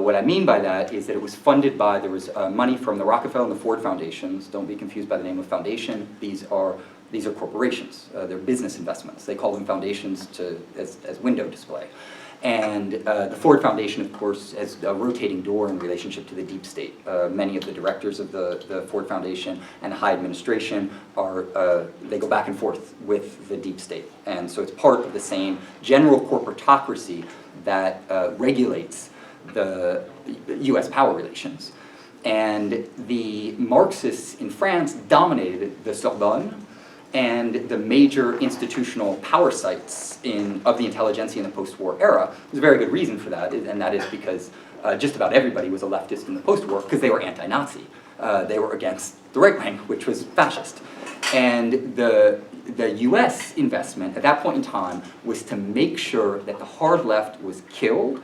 What I mean by that is that it was funded by, there was money from the Rockefeller and the Ford foundations. Don't be confused by the name of foundation. These are These are corporations. They're business investments. They call them foundations as window display. And the Ford Foundation, of course, has a rotating door in relationship to the deep state. Many of the directors of the Ford Foundation and the high administration they go back and forth with the deep state. And so it's part of the same general corporatocracy that regulates the US power relations. And the Marxists in France dominated the Sorbonne and the major institutional power sites of the intelligentsia in the post-war era. There's a very good reason for that, and that is because just about everybody was a leftist in the post-war because they were anti-Nazi. They were against the right wing, which was fascist. And the US investment at that point in time was to make sure that the hard left was killed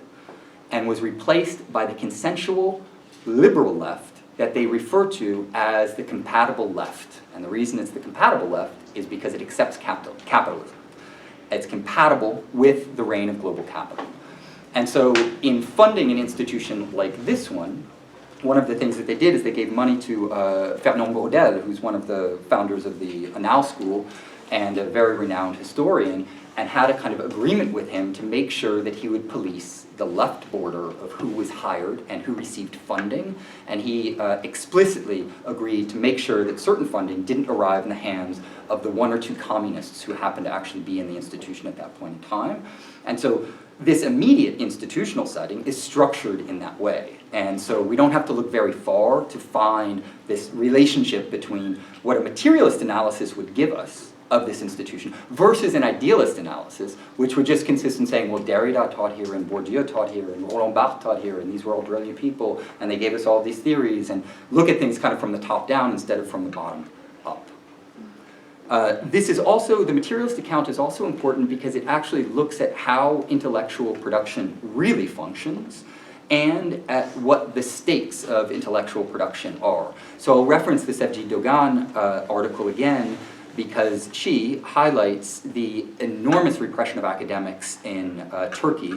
and was replaced by the consensual liberal left that they refer to as the compatible left. And the reason it's the compatible left is because it accepts capitalism. It's compatible with the reign of global capital. And so in funding an institution like this one of the things that they did is they gave money to Fernand Braudel, who's one of the founders of the Annales School and a very renowned historian, and had a kind of agreement with him to make sure that he would police the left border of who was hired and who received funding. And he explicitly agreed to make sure that certain funding didn't arrive in the hands of the one or two communists who happened to actually be in the institution at that point in time. And so this immediate institutional setting is structured in that way. And so we don't have to look very far to find this relationship between what a materialist analysis would give us of this institution versus an idealist analysis, which would just consist in saying, well, Derrida taught here, and Bourdieu taught here, and Roland Barthes taught here, and these were all brilliant people, and they gave us all these theories, and look at things kind of from the top down instead of from the bottom up. This is also, the materialist account is also important because it actually looks at how intellectual production really functions and at what the stakes of intellectual production are. So I'll reference this F.G. Dogan article again, because she highlights the enormous repression of academics in Turkey.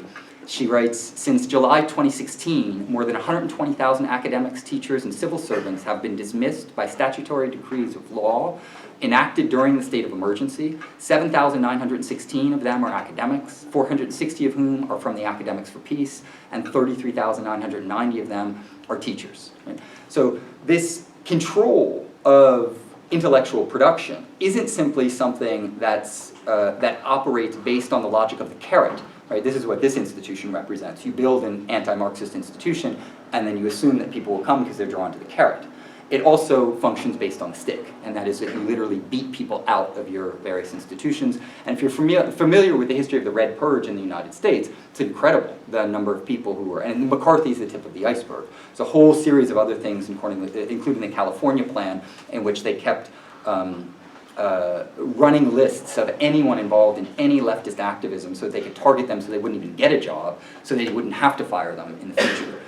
She writes, since July 2016, more than 120,000 academics, teachers, and civil servants have been dismissed by statutory decrees of law enacted during the state of emergency. 7,916 of them are academics, 460 of whom are from the Academics for Peace, and 33,990 of them are teachers. Right? So this control of intellectual production isn't simply something that operates based on the logic of the carrot. Right? This is what this institution represents. You build an anti-Marxist institution, and then you assume that people will come because they're drawn to the carrot. It also functions based on the stick, and that is that you literally beat people out of your various institutions. And if you're familiar with the history of the Red Purge in the United States, it's incredible the number of people who were, and McCarthy is the tip of the iceberg. It's a whole series of other things, including the California plan, in which they kept running lists of anyone involved in any leftist activism so that they could target them so they wouldn't even get a job, so they wouldn't have to fire them in the future.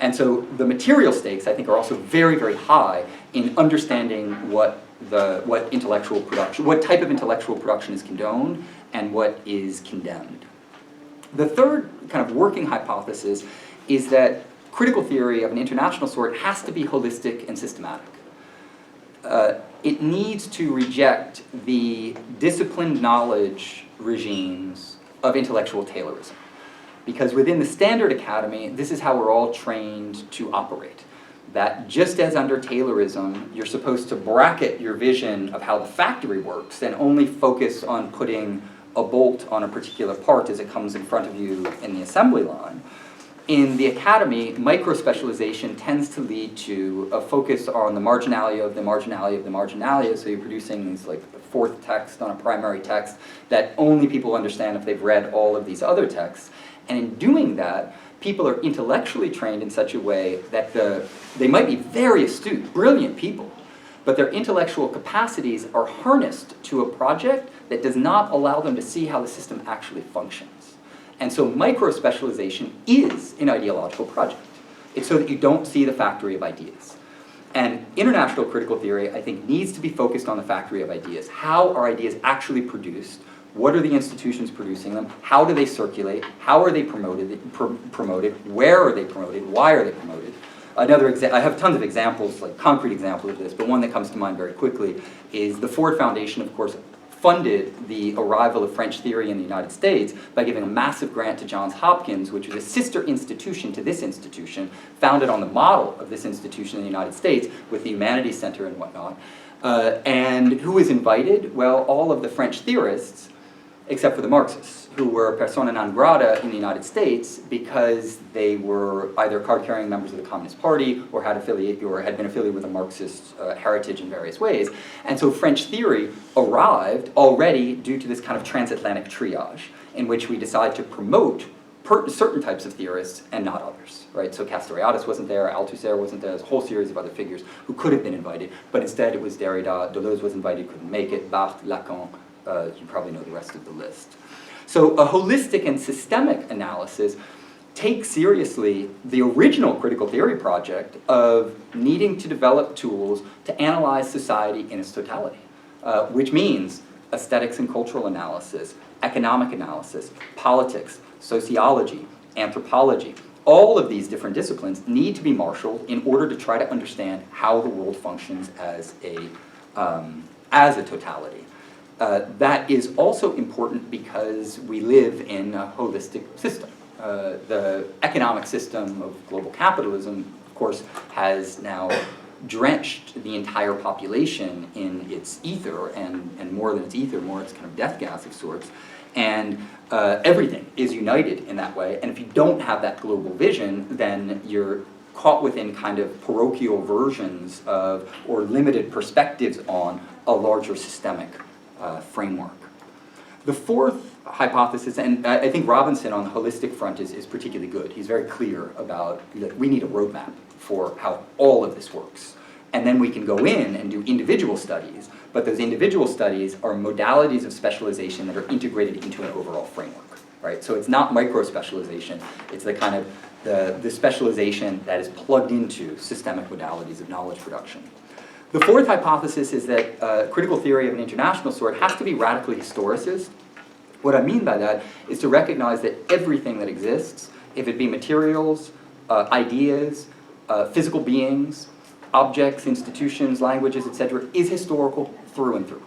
And so the material stakes, I think, are also very, very high in understanding what intellectual production, what type of intellectual production is condoned and what is condemned. The third kind of working hypothesis is that critical theory of an international sort has to be holistic and systematic. It needs to reject the disciplined knowledge regimes of intellectual Taylorism. Because within the standard academy, this is how we're all trained to operate. That just as under Taylorism, you're supposed to bracket your vision of how the factory works and only focus on putting a bolt on a particular part as it comes in front of you in the assembly line. In the academy, micro-specialization tends to lead to a focus on the marginalia of the marginalia of the marginalia, so you're producing these like the fourth text on a primary text that only people understand if they've read all of these other texts. And in doing that, people are intellectually trained in such a way that they might be very astute, brilliant people, but their intellectual capacities are harnessed to a project that does not allow them to see how the system actually functions. And so micro-specialization is an ideological project. It's so that you don't see the factory of ideas. And international critical theory, I think, needs to be focused on the factory of ideas. How are ideas actually produced? What are the institutions producing them? How do they circulate? How are they promoted? Where are they promoted? Why are they promoted? I have tons of examples, like concrete examples of this, but one that comes to mind very quickly is the Ford Foundation, of course, funded the arrival of French theory in the United States by giving a massive grant to Johns Hopkins, which was a sister institution to this institution, founded on the model of this institution in the United States with the Humanities Center and whatnot. And who was invited? Well, all of the French theorists, except for the Marxists, who were persona non grata in the United States because they were either card-carrying members of the Communist Party or had been affiliated with a Marxist heritage in various ways. And so French theory arrived already due to this kind of transatlantic triage in which we decided to promote certain types of theorists and not others, right? So Castoriadis wasn't there, Althusser wasn't there, there's a whole series of other figures who could have been invited, but instead it was Derrida, Deleuze was invited, couldn't make it, Barthes, Lacan, you probably know the rest of the list. So a holistic and systemic analysis takes seriously the original critical theory project of needing to develop tools to analyze society in its totality, which means aesthetics and cultural analysis, economic analysis, politics, sociology, anthropology. All of these different disciplines need to be marshaled in order to try to understand how the world functions as a totality. That is also important because we live in a holistic system. The economic system of global capitalism, of course, has now drenched the entire population in its ether, and more than its ether, more its kind of death gas of sorts. And everything is united in that way. And if you don't have that global vision, then you're caught within kind of parochial versions of, or limited perspectives on, a larger systemic framework. The fourth hypothesis, and I think Robinson on the holistic front is particularly good. He's very clear about that we need a roadmap for how all of this works. And then we can go in and do individual studies, but those individual studies are modalities of specialization that are integrated into an overall framework, right? So it's not micro-specialization, it's the kind of the specialization that is plugged into systemic modalities of knowledge production. The fourth hypothesis is that critical theory of an international sort has to be radically historicist. What I mean by that is to recognize that everything that exists, if it be materials, ideas, physical beings, objects, institutions, languages, etc., is historical through and through.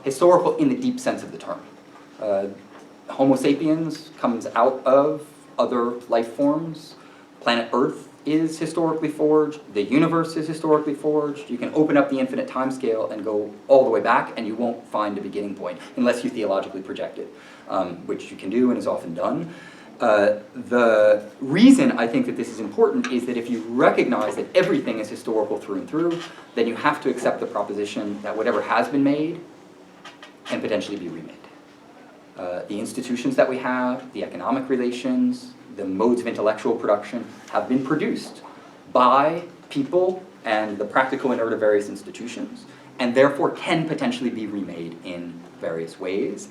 Historical in the deep sense of the term. Homo sapiens comes out of other life forms. Planet Earth is historically forged. The universe is historically forged. You can open up the infinite timescale and go all the way back, and you won't find a beginning point unless you theologically project it, which you can do and is often done. The reason I think that this is important is that if you recognize that everything is historical through and through, then you have to accept the proposition that whatever has been made can potentially be remade. The institutions that we have, the economic relations, the modes of intellectual production have been produced by people and the practical inert of various institutions, and therefore can potentially be remade in various ways.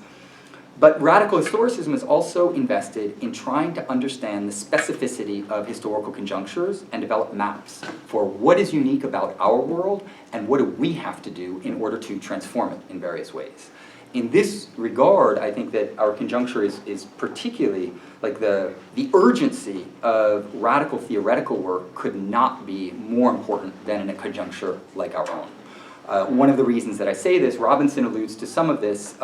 But radical historicism is also invested in trying to understand the specificity of historical conjunctures and develop maps for what is unique about our world and what do we have to do in order to transform it in various ways. In this regard, I think that our conjuncture is particularly, like the urgency of radical theoretical work could not be more important than in a conjuncture like our own. One of the reasons that I say this, Robinson alludes to some of this,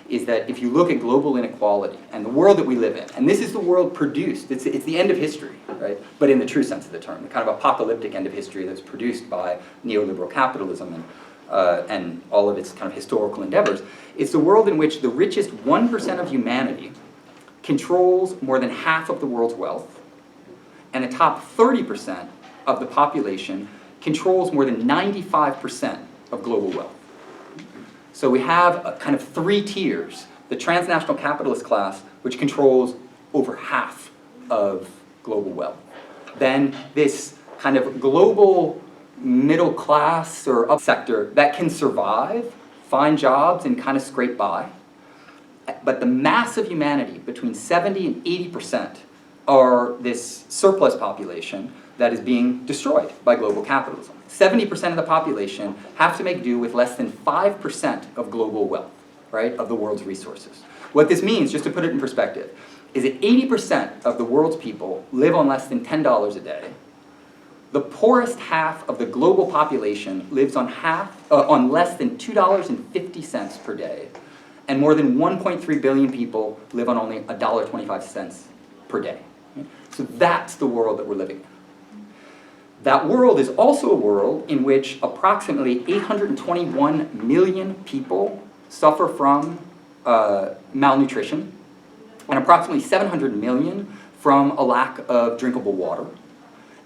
is that if you look at global inequality and the world that we live in, and this is the world produced, it's the end of history, right? But in the true sense of the term, the kind of apocalyptic end of history that's produced by neoliberal capitalism and all of its kind of historical endeavors. It's the world in which the richest 1% of humanity controls more than half of the world's wealth, and the top 30% of the population controls more than 95% of global wealth. So we have a kind of three tiers. The transnational capitalist class, which controls over half of global wealth. Then this kind of global middle class or up sector that can survive, find jobs, and kind of scrape by. But the mass of humanity, between 70 and 80%, are this surplus population that is being destroyed by global capitalism. 70% of the population have to make do with less than 5% of global wealth, right, of the world's resources. What this means, just to put it in perspective, is that 80% of the world's people live on less than $10 a day, The poorest half of the global population lives on less than $2.50 per day, and more than 1.3 billion people live on only $1.25 per day. So that's the world that we're living in. That world is also a world in which approximately 821 million people suffer from malnutrition, and approximately 700 million from a lack of drinkable water.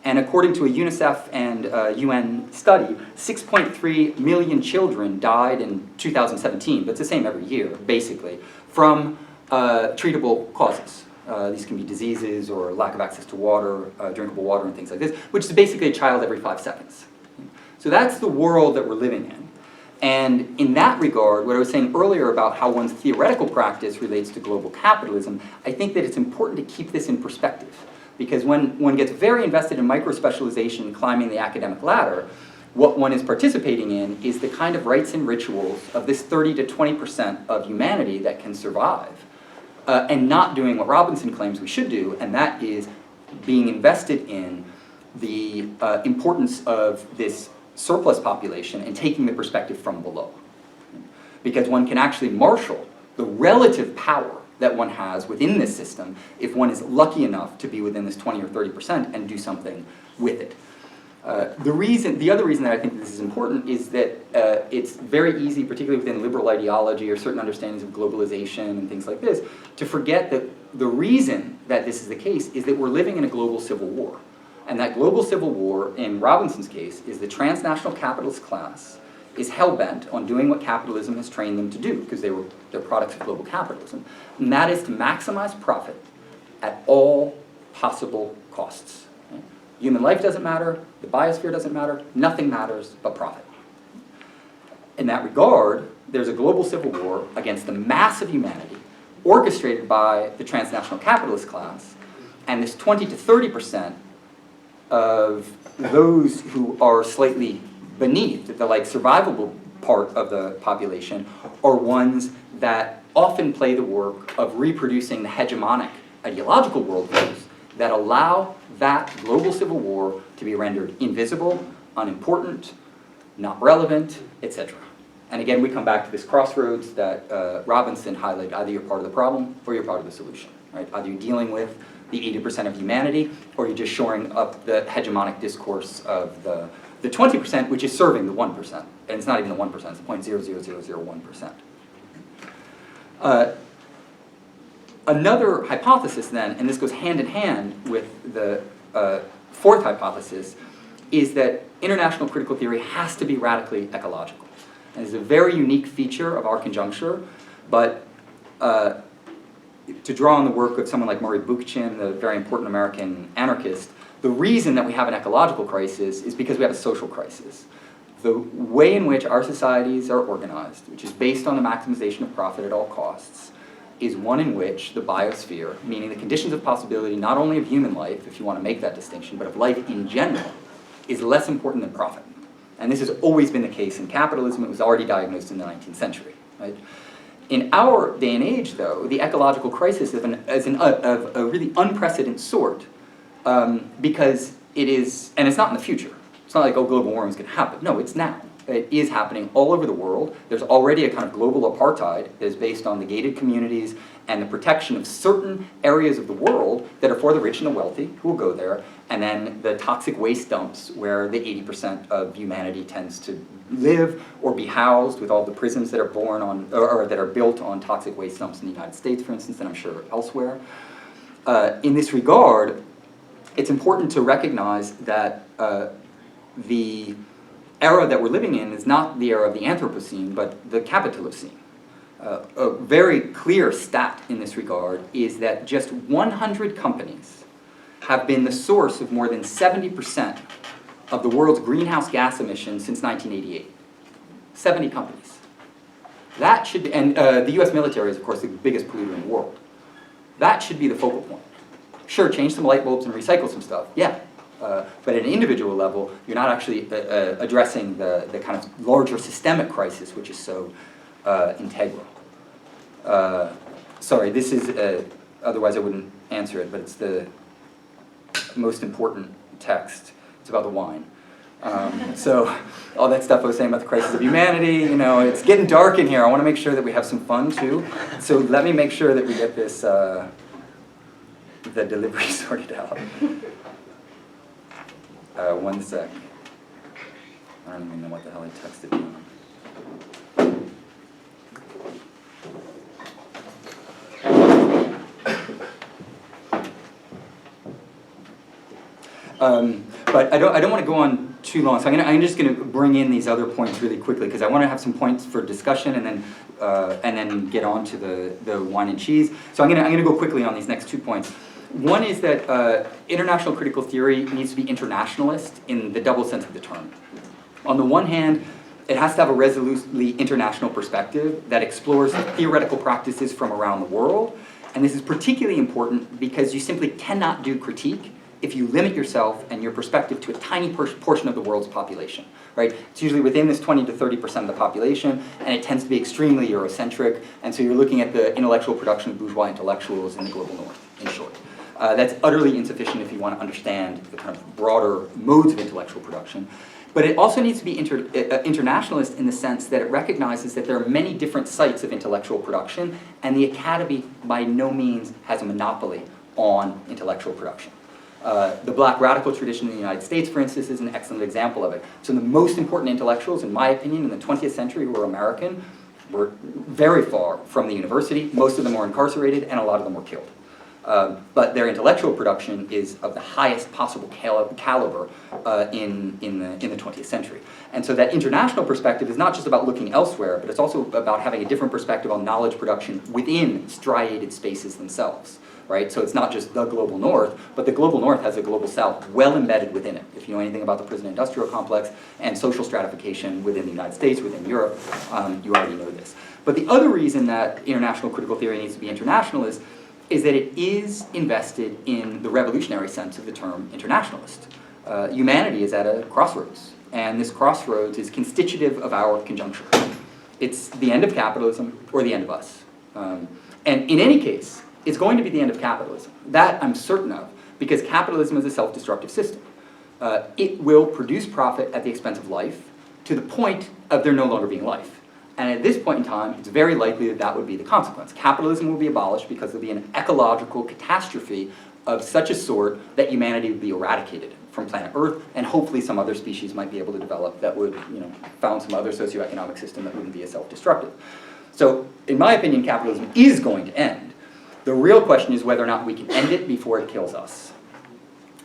And according to a UNICEF and UN study, 6.3 million children died in 2017, but it's the same every year, basically, from treatable causes. These can be diseases or lack of access to water, drinkable water and things like this, which is basically a child every 5 seconds. So that's the world that we're living in. And in that regard, what I was saying earlier about how one's theoretical practice relates to global capitalism, I think that it's important to keep this in perspective. Because when one gets very invested in micro-specialization and climbing the academic ladder, what one is participating in is the kind of rites and rituals of this 30 to 20% of humanity that can survive, and not doing what Robinson claims we should do, and that is being invested in the importance of this surplus population and taking the perspective from below. Because one can actually marshal the relative power that one has within this system if one is lucky enough to be within this 20 or 30% and do something with it. The other reason that I think this is important is that it's very easy, particularly within liberal ideology or certain understandings of globalization and things like this, to forget that the reason that this is the case is that we're living in a global civil war. And that global civil war, in Robinson's case, is the transnational capitalist class is hell-bent on doing what capitalism has trained them to do, because they're products of global capitalism. And that is to maximize profit at all possible costs. Right? Human life doesn't matter, the biosphere doesn't matter, nothing matters but profit. In that regard, there's a global civil war against the mass of humanity, orchestrated by the transnational capitalist class, and this 20 to 30% of those who are slightly beneath, the survivable part of the population, are ones that often play the work of reproducing the hegemonic ideological worldviews that allow that global civil war to be rendered invisible, unimportant, not relevant, etc. And again, we come back to this crossroads that Robinson highlighted. Either you're part of the problem or you're part of the solution. Right? Either you're dealing with the 80% of humanity, or you're just shoring up the hegemonic discourse of the 20%, which is serving the 1%. And it's not even the 1%, it's the 0.00001%. Another hypothesis then, and this goes hand in hand with the fourth hypothesis, is that international critical theory has to be radically ecological. And it's a very unique feature of our conjuncture, but to draw on the work of someone like Murray Bookchin, the very important American anarchist, the reason that we have an ecological crisis is because we have a social crisis. The way in which our societies are organized, which is based on the maximization of profit at all costs, is one in which the biosphere, meaning the conditions of possibility not only of human life, if you want to make that distinction, but of life in general, is less important than profit. And this has always been the case in capitalism. It was already diagnosed in the 19th century. Right? In our day and age, though, the ecological crisis is of a really unprecedented sort, because it is, and it's not in the future. It's not like, oh, global warming is going to happen. No, it's now. It is happening all over the world. There's already a kind of global apartheid that is based on the gated communities and the protection of certain areas of the world that are for the rich and the wealthy, who will go there, and then the toxic waste dumps where the 80% of humanity tends to live or be housed, with all the prisons that are born on, or that are built on toxic waste dumps in the United States, for instance, and I'm sure elsewhere. In this regard, it's important to recognize that the era that we're living in is not the era of the Anthropocene, but the Capitalocene. A very clear stat in this regard is that just 100 companies have been the source of more than 70% of the world's greenhouse gas emissions since 1988. 70 companies. That should be, and the US military is, of course, the biggest polluter in the world. That should be the focal point. Sure, change some light bulbs and recycle some stuff, yeah. But at an individual level, you're not actually addressing the kind of larger systemic crisis, which is so integral. Sorry, this is, otherwise I wouldn't answer it, but it's the most important text. It's about the wine. So all that stuff I was saying about the crisis of humanity, you know, it's getting dark in here. I want to make sure that we have some fun too. So let me make sure that we get this, the delivery sorted out. 1 sec. I don't even know what the hell I texted you. But I don't want to go on too long, so I'm just going to bring in these other points really quickly because I want to have some points for discussion and then get on to the wine and cheese. So I'm going to go quickly on these next 2 points. One is that international critical theory needs to be internationalist in the double sense of the term. On the one hand, it has to have a resolutely international perspective that explores theoretical practices from around the world, and this is particularly important because you simply cannot do critique if you limit yourself and your perspective to a tiny portion of the world's population, right? It's usually within this 20 to 30% of the population, and it tends to be extremely Eurocentric, and so you're looking at the intellectual production of bourgeois intellectuals in the global north, in short. That's utterly insufficient if you want to understand the kind of broader modes of intellectual production. But it also needs to be internationalist in the sense that it recognizes that there are many different sites of intellectual production, and the academy by no means has a monopoly on intellectual production. The black radical tradition in the United States, for instance, is an excellent example of it. So the most important intellectuals, in my opinion, in the 20th century who were American were very far from the university. Most of them were incarcerated, and a lot of them were killed. But their intellectual production is of the highest possible caliber in the 20th century. And so that international perspective is not just about looking elsewhere, but it's also about having a different perspective on knowledge production within striated spaces themselves. Right? So it's not just the global north, but the global north has a global south well embedded within it. If you know anything about the prison-industrial complex and social stratification within the United States, within Europe, you already know this. But the other reason that international critical theory needs to be internationalist is that it is invested in the revolutionary sense of the term internationalist. Humanity is at a crossroads, and this crossroads is constitutive of our conjuncture. It's the end of capitalism or the end of us. And in any case, it's going to be the end of capitalism. That I'm certain of, because capitalism is a self-destructive system. It will produce profit at the expense of life to the point of there no longer being life. And at this point in time, it's very likely that that would be the consequence. Capitalism will be abolished because there'll be an ecological catastrophe of such a sort that humanity would be eradicated from planet Earth, and hopefully some other species might be able to develop that would, found some other socioeconomic system that wouldn't be as self-destructive. So, in my opinion, capitalism is going to end. The real question is whether or not we can end it before it kills us.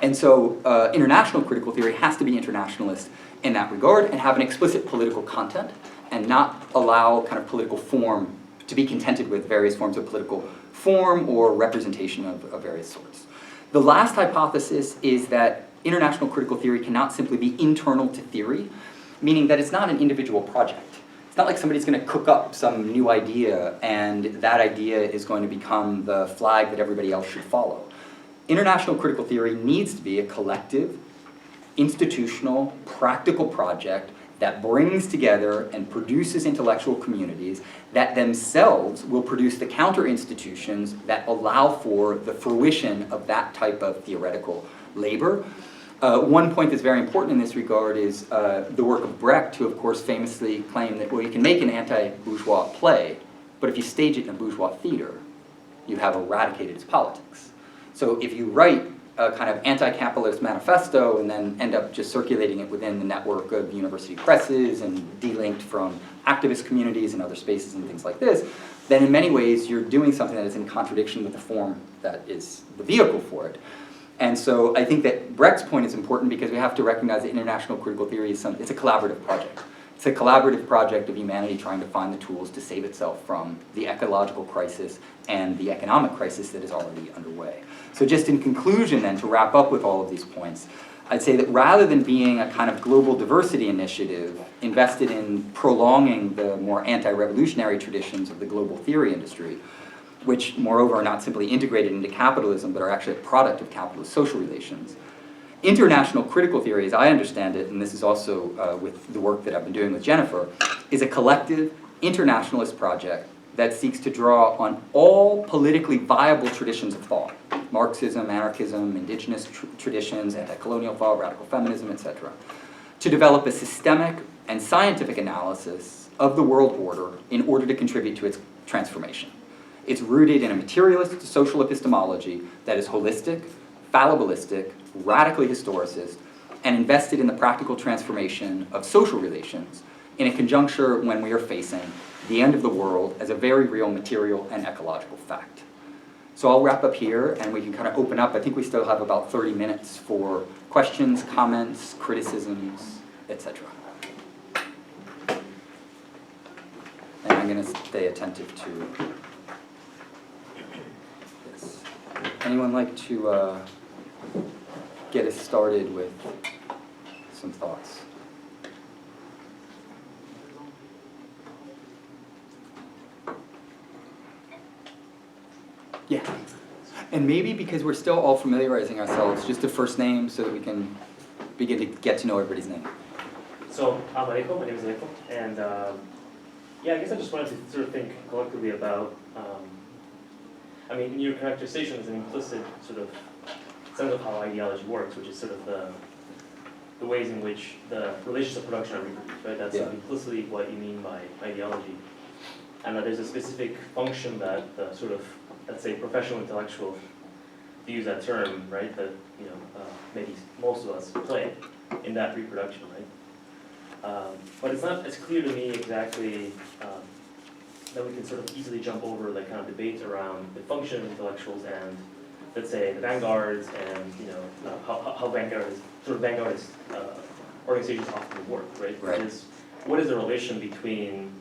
And so international critical theory has to be internationalist in that regard and have an explicit political content and not allow kind of political form to be contented with various forms of political form or representation of various sorts. The last hypothesis is that international critical theory cannot simply be internal to theory, meaning that it's not an individual project. It's not like somebody's going to cook up some new idea and that idea is going to become the flag that everybody else should follow. International critical theory needs to be a collective, institutional, practical project that brings together and produces intellectual communities that themselves will produce the counter-institutions that allow for the fruition of that type of theoretical labor. One point that's very important in this regard is the work of Brecht, who of course famously claimed that, well, you can make an anti-bourgeois play, but if you stage it in a bourgeois theater, you have eradicated its politics. So if you write a kind of anti-capitalist manifesto and then end up just circulating it within the network of university presses and delinked from activist communities and other spaces and things like this, then in many ways you're doing something that is in contradiction with the form that is the vehicle for it. And so I think that Brecht's point is important because we have to recognize that international critical theory is it's a collaborative project. It's a collaborative project of humanity trying to find the tools to save itself from the ecological crisis and the economic crisis that is already underway. So just in conclusion then, to wrap up with all of these points, I'd say that rather than being a kind of global diversity initiative invested in prolonging the more anti-revolutionary traditions of the global theory industry, which moreover are not simply integrated into capitalism but are actually a product of capitalist social relations, international critical theory, as I understand it, and this is also with the work that I've been doing with Jennifer, is a collective internationalist project that seeks to draw on all politically viable traditions of thought, Marxism, anarchism, indigenous traditions, anti-colonial thought, radical feminism, etc. To develop a systemic and scientific analysis of the world order in order to contribute to its transformation. It's rooted in a materialist social epistemology that is holistic, fallibilistic, radically historicist, and invested in the practical transformation of social relations in a conjuncture when we are facing the end of the world as a very real material and ecological fact. So I'll wrap up here and we can kind of open up. I think we still have about 30 minutes for questions, comments, criticisms, etc. And I'm going to stay attentive to this. Anyone like to get us started with some thoughts? Yeah. And maybe because we're still all familiarizing ourselves, just a first name so that we can begin to get to know everybody's name. So, I'm Alejo, my name is Alejo, and yeah, I guess I just wanted to sort of think collectively about, I mean, in your characterization is an implicit sort of sense of how ideology works, which is sort of the ways in which the relations of production are reproduced, right? That's implicitly what you mean by ideology. And that there's a specific function that the sort of, let's say, professional intellectual, to use that term, right, that, you know, maybe most of us play in that reproduction, right? But it's not as clear to me exactly that we can sort of easily jump over the kind of debate around the function of intellectuals and, let's say, the vanguards and, you know, how vanguardist organizations often work, right? Right. What is the relation between,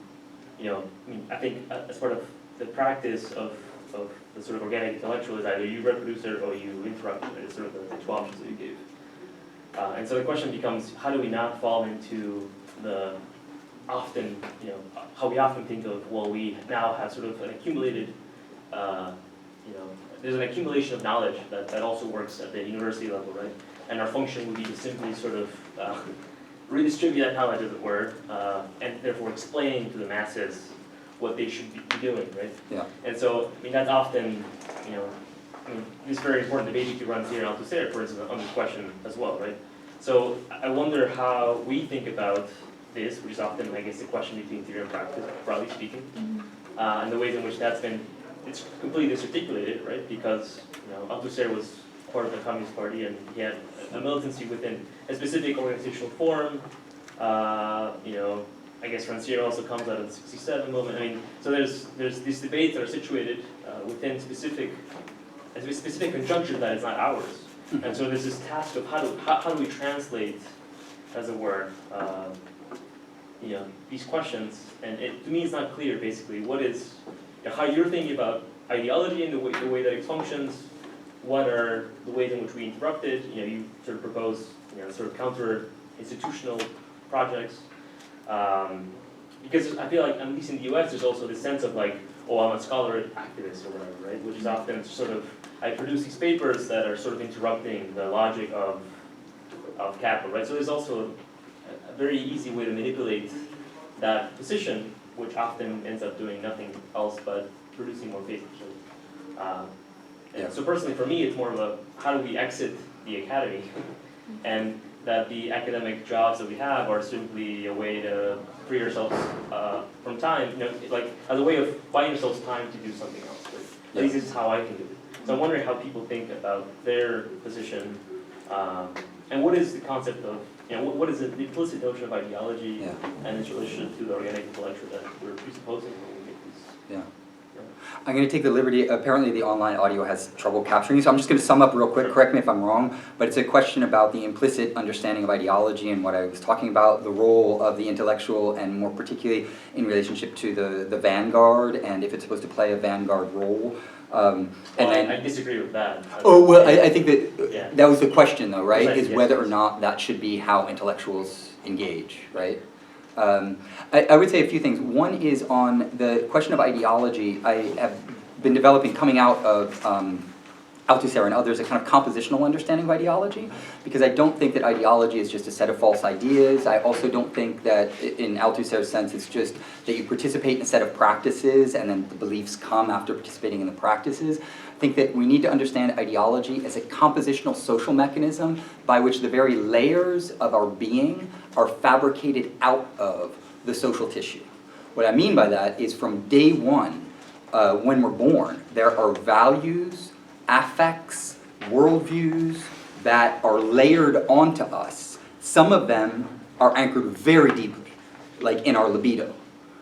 you know, I mean, I think as part of the practice of the sort of organic intellectual is either you reproduce it or you interrupt it. It's sort of the two options that you gave. And so the question becomes, how do we not fall into the often, you know, how we often think of, well, we now have sort of an accumulated, you know, there's an accumulation of knowledge that also works at the university level, right? And our function would be to simply sort of redistribute that knowledge, as it were, and therefore explain to the masses what they should be doing, right? Yeah. And so, I mean, that's often, you know, I mean, this very important debate you runs here in Althusser, for instance, on this question as well, right? So I wonder how we think about this, which is often, I guess, the question between theory and practice, broadly speaking, and the ways in which that's been, it's completely disarticulated, right? Because, you know, Althusser was part of the Communist Party and he had a militancy within a specific organizational form, you know, I guess Rancière also comes out of the 67 movement. I mean, so there's these debates that are situated within a specific conjuncture that is not ours. And so there's this task of how do we translate, as it were, you know, these questions. And to me, it's not clear, basically, what is, you know, how you're thinking about ideology and the way that it functions. What are the ways in which we interrupt it? You know, you sort of propose, you know, sort of counter-institutional projects. Because I feel like, at least in the US, there's also this sense of like, oh, I'm a scholar activist or whatever, right? Which is often sort of, I produce these papers that are sort of interrupting the logic of capital, right? So there's also a very easy way to manipulate that position, which often ends up doing nothing else but producing more papers. So personally, for me, it's more of a, how do we exit the academy? And that the academic jobs that we have are simply a way to free ourselves from time, you know, like as a way of buying ourselves time to do something else. At least this is how I can do it. So I'm wondering how people think about their position, and what is the concept of, you know, what is the implicit notion of ideology and its relationship to the organic intellectual that we're presupposing when we make these. Yeah. I'm going to take the liberty, apparently the online audio has trouble capturing, so I'm just going to sum up real quick, correct me if I'm wrong, but it's a question about the implicit understanding of ideology and what I was talking about, the role of the intellectual, and more particularly in relationship to the vanguard, and if it's supposed to play a vanguard role. I disagree with that. Oh, well, I think that that was the question though, right? Is whether or not that should be how intellectuals engage, right? I would say a few things. One is on the question of ideology. I have been developing, coming out of Althusser and others, a kind of compositional understanding of ideology, because I don't think that ideology is just a set of false ideas. I also don't think that, in Althusser's sense, it's just that you participate in a set of practices and then the beliefs come after participating in the practices. I think that we need to understand ideology as a compositional social mechanism by which the very layers of our being are fabricated out of the social tissue. What I mean by that is from day one, when we're born, there are values, affects, worldviews that are layered onto us. Some of them are anchored very deeply, like in our libido.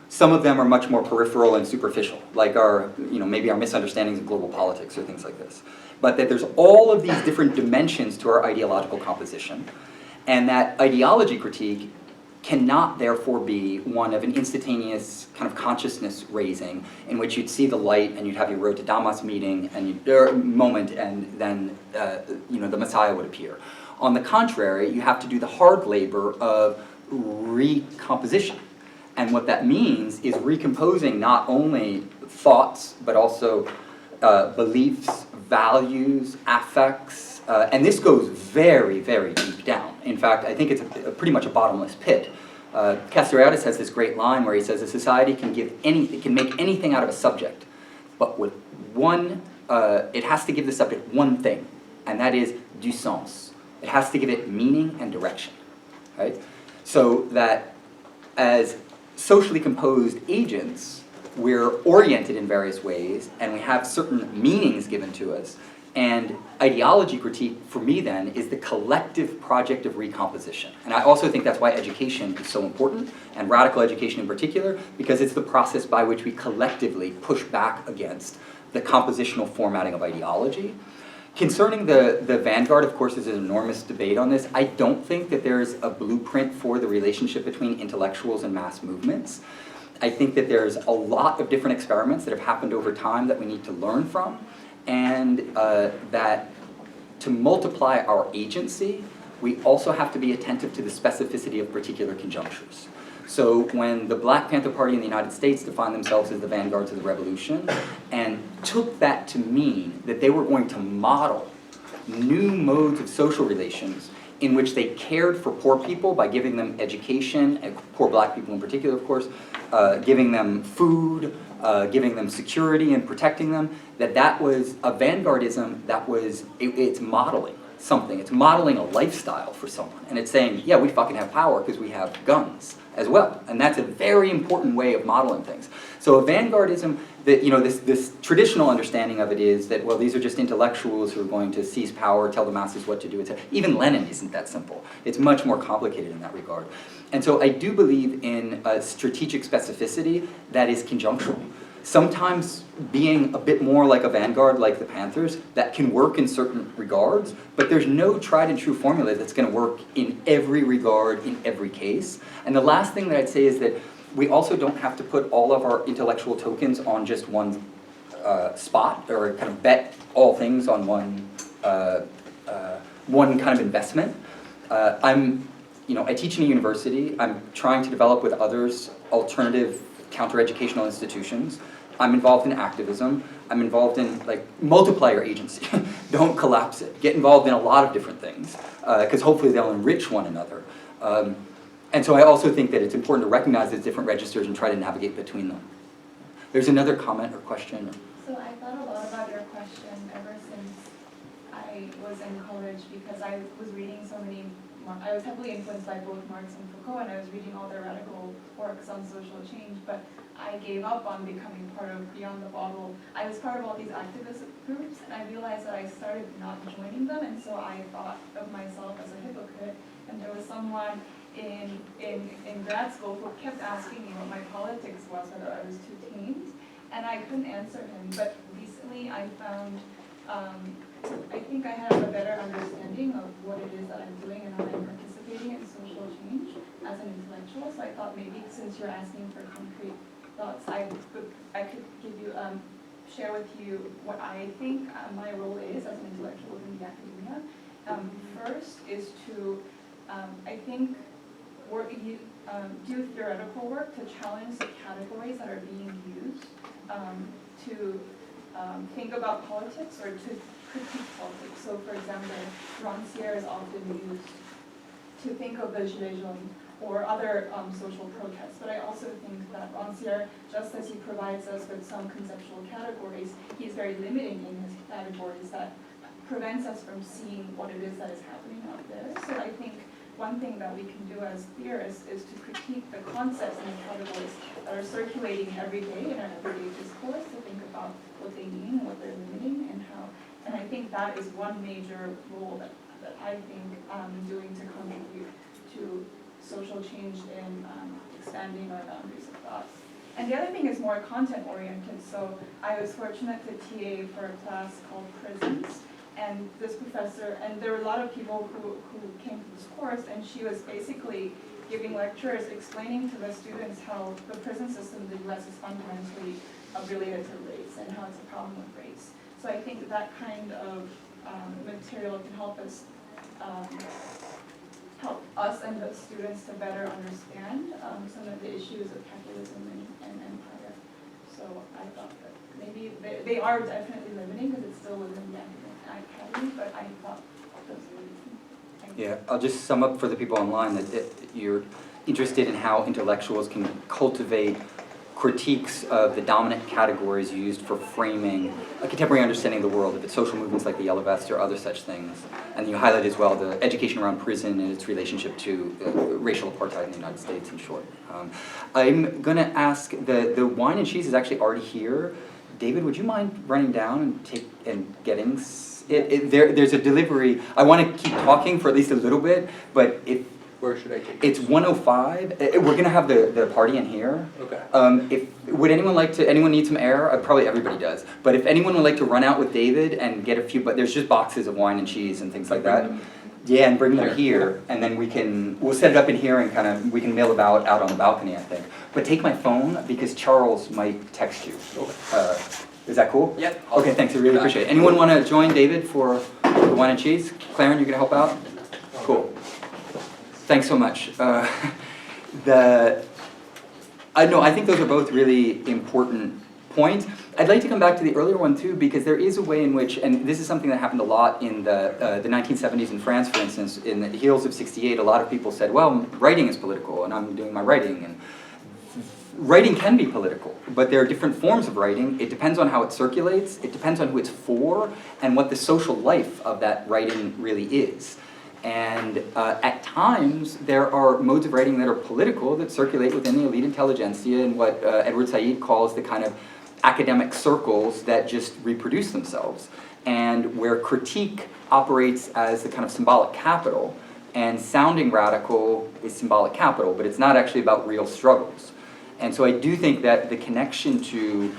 Some of them are much more peripheral and superficial, like our, maybe our misunderstandings of global politics or things like this. But that there's all of these different dimensions to our ideological composition, and that ideology critique cannot therefore be one of an instantaneous kind of consciousness raising in which you'd see the light and you'd have your road to Damas meeting and moment, and then the Messiah would appear. On the contrary, you have to do the hard labor of recomposition. And what that means is recomposing not only thoughts, but also beliefs, values, affects, and this goes very, very deep down. In fact, I think it's pretty much a bottomless pit. Castoriadis has this great line where he says a society can make anything out of a subject, but with one, it has to give the subject one thing, and that is du sens. It has to give it meaning and direction, right? So that as socially composed agents, we're oriented in various ways, and we have certain meanings given to us. And ideology critique, for me then, is the collective project of recomposition. And I also think that's why education is so important, and radical education in particular, because it's the process by which we collectively push back against the compositional formatting of ideology. Concerning the vanguard, of course, there's an enormous debate on this. I don't think that there's a blueprint for the relationship between intellectuals and mass movements. I think that there's a lot of different experiments that have happened over time that we need to learn from, and that to multiply our agency, we also have to be attentive to the specificity of particular conjunctures. So when the Black Panther Party in the United States defined themselves as the vanguards of the revolution and took that to mean that they were going to model new modes of social relations in which they cared for poor people by giving them education, and poor black people in particular, of course, giving them food, giving them security and protecting them, that was a vanguardism that was, it's modeling something. It's modeling a lifestyle for someone. And it's saying, yeah, we fucking have power because we have guns as well. And that's a very important way of modeling things. So a vanguardism, that this traditional understanding of it is that, well, these are just intellectuals who are going to seize power, tell the masses what to do, etc. Even Lenin isn't that simple. It's much more complicated in that regard. And so I do believe in a strategic specificity that is conjunctural. Sometimes being a bit more like a vanguard, like the Panthers, that can work in certain regards, but there's no tried and true formula that's going to work in every regard, in every case. And the last thing that I'd say is that we also don't have to put all of our intellectual tokens on just one spot, or kind of bet all things on one kind of investment. I teach in a university. I'm trying to develop with others alternative counter-educational institutions. I'm involved in activism. I'm involved in multiplier agency. Don't collapse it. Get involved in a lot of different things, because hopefully they'll enrich one another. And so I also think that it's important to recognize these different registers and try to navigate between them. There's another comment or question. So I thought a lot about your question ever since I was in college, because I was reading I was heavily influenced by both Marx and Foucault, and I was reading all their radical works on social change, but I gave up on becoming part of Beyond the Bottle. I was part of all these activist groups, and I realized that I started not joining them, and so I thought of myself as a hypocrite. And there was someone in grad school who kept asking me what my politics was, whether I was too tamed, and I couldn't answer him. But recently I found, I think I have a better understanding of what it is that I'm doing and how I'm participating in social change as an intellectual. So I thought maybe since you're asking for concrete thoughts, I could give you, share with you what I think my role is as an intellectual in the academia. First is to, I think, do theoretical work to challenge the categories that are being used to think about politics or to critique politics. So, for example, Rancière is often used to think of the Gilets jaunes or other social protests. But I also think that Rancière, just as he provides us with some conceptual categories, he's very limiting in his categories that prevents us from seeing what it is that is happening out there. So I think one thing that we can do as theorists is to critique the concepts and the categories that are circulating every day in our everyday discourse, to think about what they mean, what they're limiting, and how. And I think that is one major role that I think doing to contribute to social change in expanding our boundaries of thought. And the other thing is more content-oriented. So I was fortunate to TA for a class called Prisons, and this professor, and there were a lot of people who came to this course, and she was basically giving lectures explaining to the students how the prison system in the US is fundamentally related to race and how it's a problem with race. So I think that kind of material can help us and the students to better understand some of the issues of capitalism and empire. So I thought that maybe they are definitely limiting because it's still within the academy, but I thought those were reasons. Yeah, I'll just sum up for the people online that you're interested in how intellectuals can cultivate critiques of the dominant categories used for framing a contemporary understanding of the world, if it's social movements like the Yellow Vests or other such things. And you highlight as well the education around prison and its relationship to racial apartheid in the United States, in short. I'm going to ask, the wine and cheese is actually already here. David, would you mind running down and getting there's a delivery. I want to keep talking for at least a little bit, but Where should I take it's 1:05. We're going to have the party in here. Okay. Would anyone need some air? Probably everybody does. But if anyone would like to run out with David and get a few, but there's just boxes of wine and cheese and things like that. Yeah, and bring them here, and then we'll set it up in here and we can mill about out on the balcony, I think. But take my phone because Charles might text you. Okay. Is that cool? Yeah. Okay, thanks, I really appreciate it. Anyone want to join David for the wine and cheese? Claren, you're going to help out? Cool. Thanks so much. I think those are both really important points. I'd like to come back to the earlier one too, because there is a way in which, and this is something that happened a lot in the 1970s in France, for instance. In the heels of '68, a lot of people said, well, writing is political, and I'm doing my writing. And writing can be political, but there are different forms of writing. It depends on how it circulates, it depends on who it's for, and what the social life of that writing really is. And at times, there are modes of writing that are political that circulate within the elite intelligentsia and what Edward Said calls the kind of academic circles that just reproduce themselves, and where critique operates as the kind of symbolic capital, and sounding radical is symbolic capital, but it's not actually about real struggles. And so I do think that the connection to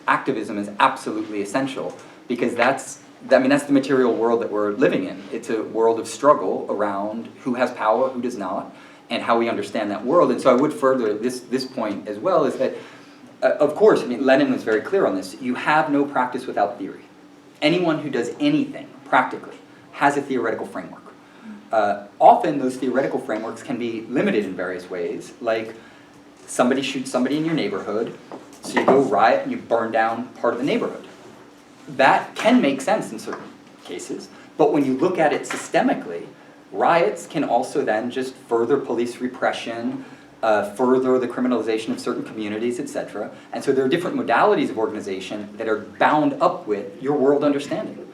activism is absolutely essential, because that's the material world that we're living in. It's a world of struggle around who has power, who does not, and how we understand that world. And so I would further this point as well, is that, of course, Lenin was very clear on this, you have no practice without theory. Anyone who does anything, practically, has a theoretical framework. Often those theoretical frameworks can be limited in various ways, like somebody shoots somebody in your neighborhood, so you go riot and you burn down part of the neighborhood. That can make sense in certain cases, but when you look at it systemically, riots can also then just further police repression, further the criminalization of certain communities, etc. And so there are different modalities of organization that are bound up with your world understanding.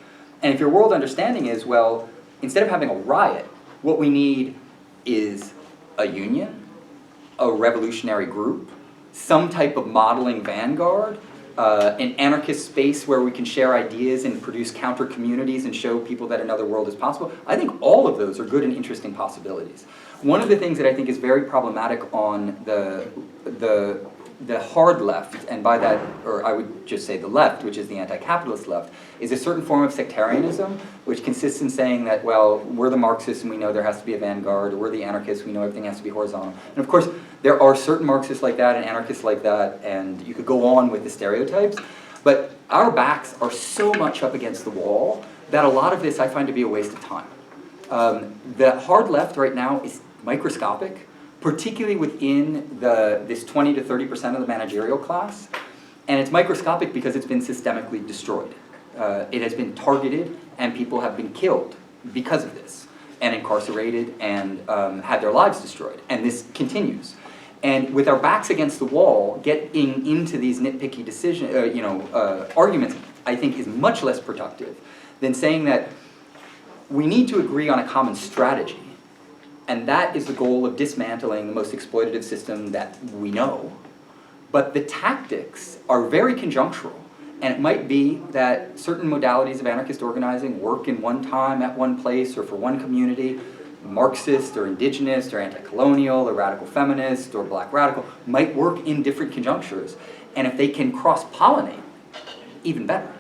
And if your world understanding is, well, instead of having a riot, what we need is a union, a revolutionary group, some type of modeling vanguard, an anarchist space where we can share ideas and produce counter communities and show people that another world is possible. I think all of those are good and interesting possibilities. One of the things that I think is very problematic on the hard left, and by that, or I would just say the left, which is the anti-capitalist left, is a certain form of sectarianism, which consists in saying that, well, we're the Marxists and we know there has to be a vanguard, or we're the anarchists, we know everything has to be horizontal. And of course, there are certain Marxists like that and anarchists like that, and you could go on with the stereotypes, but our backs are so much up against the wall that a lot of this I find to be a waste of time. The hard left right now is microscopic, particularly within this 20 to 30% of the managerial class. And it's microscopic because it's been systemically destroyed. It has been targeted and people have been killed because of this. and incarcerated and had their lives destroyed. And this continues. And with our backs against the wall, getting into these nitpicky arguments, I think, is much less productive than saying that we need to agree on a common strategy. And that is the goal of dismantling the most exploitative system that we know. But the tactics are very conjunctural. And it might be that certain modalities of anarchist organizing work in one time, at one place, or for one community. Marxist, or indigenous, or anti-colonial, or radical feminist, or black radical, might work in different conjunctures. And if they can cross-pollinate, even better.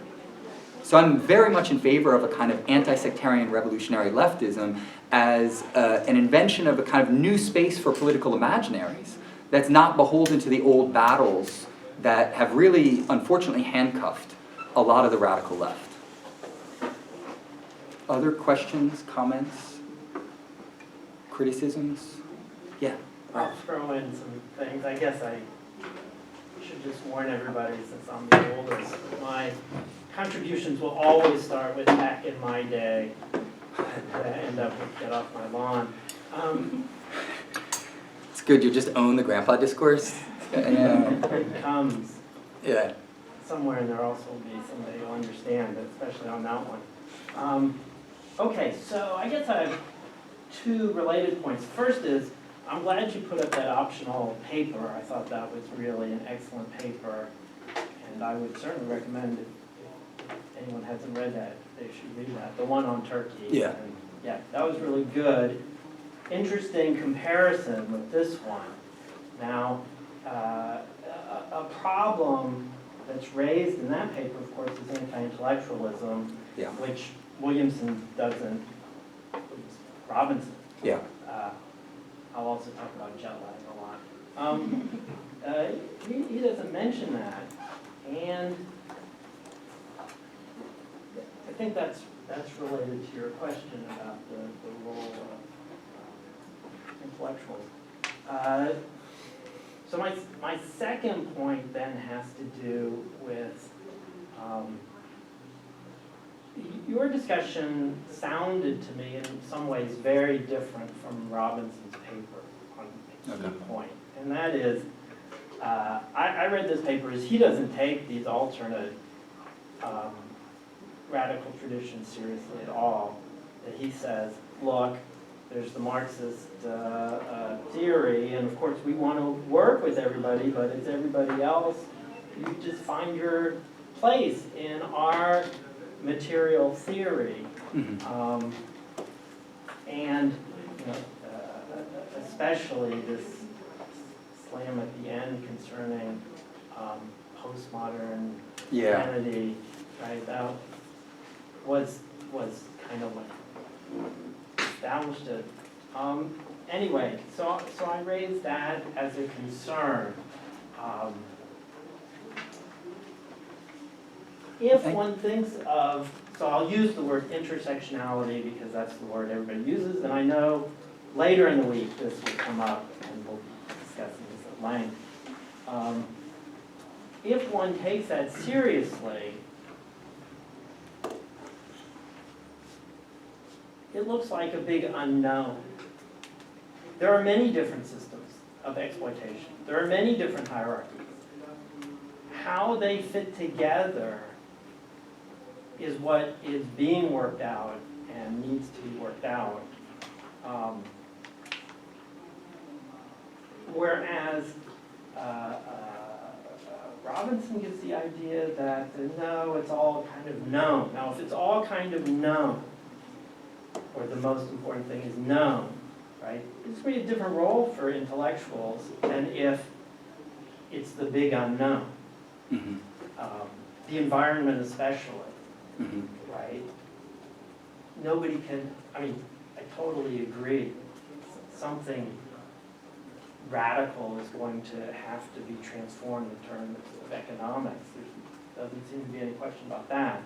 So I'm very much in favor of a kind of anti-sectarian revolutionary leftism as an invention of a kind of new space for political imaginaries that's not beholden to the old battles that have really, unfortunately, handcuffed a lot of the radical left. Other questions, comments, criticisms? Yeah. I'll throw in some things. I guess I should just warn everybody, since I'm the oldest, my contributions will always start with back in my day and end up with get off my lawn. It's good, you just own the grandpa discourse. Yeah. It comes Yeah. somewhere, and there also will be somebody who'll understand, especially on that one. Okay, so I guess I have two related points. First is, I'm glad you put up that optional paper. I thought that was really an excellent paper, and I would certainly recommend if anyone hasn't read that, they should read that. The one on Turkey. Yeah. And yeah, that was really good. Interesting comparison with this one. Now, a problem that's raised in that paper, of course, is anti-intellectualism, Yeah. which Williamson doesn't, Robinson. Yeah. I'll also talk about jet lag a lot. He doesn't mention that, and I think that's related to your question about the role of intellectuals. So my second point then has to do with your discussion sounded to me in some ways very different from Robinson's paper on a key point. And that is, I read this paper as he doesn't take these alternate radical traditions seriously at all. That he says, look, there's the Marxist theory, and of course we want to work with everybody, but it's everybody else. You just find your place in our material theory. Mm-hmm. And you know, especially this slam at the end concerning postmodern identity, right? That was kind of like established it. Anyway, so I raised that as a concern. If one thinks of, so I'll use the word intersectionality because that's the word everybody uses, and I know later in the week this will come up and we'll be discussing this at length. If one takes that seriously, it looks like a big unknown. There are many different systems of exploitation. There are many different hierarchies. How they fit together is what is being worked out and needs to be worked out. Whereas Robinson gives the idea that no, it's all kind of known. Now, if it's all kind of known, or the most important thing is known, right? It's going to be a different role for intellectuals than if it's the big unknown. Mm-hmm. The environment especially. Mm-hmm. Right? Nobody can, I mean, I totally agree. Something radical is going to have to be transformed in terms of economics. There doesn't seem to be any question about that.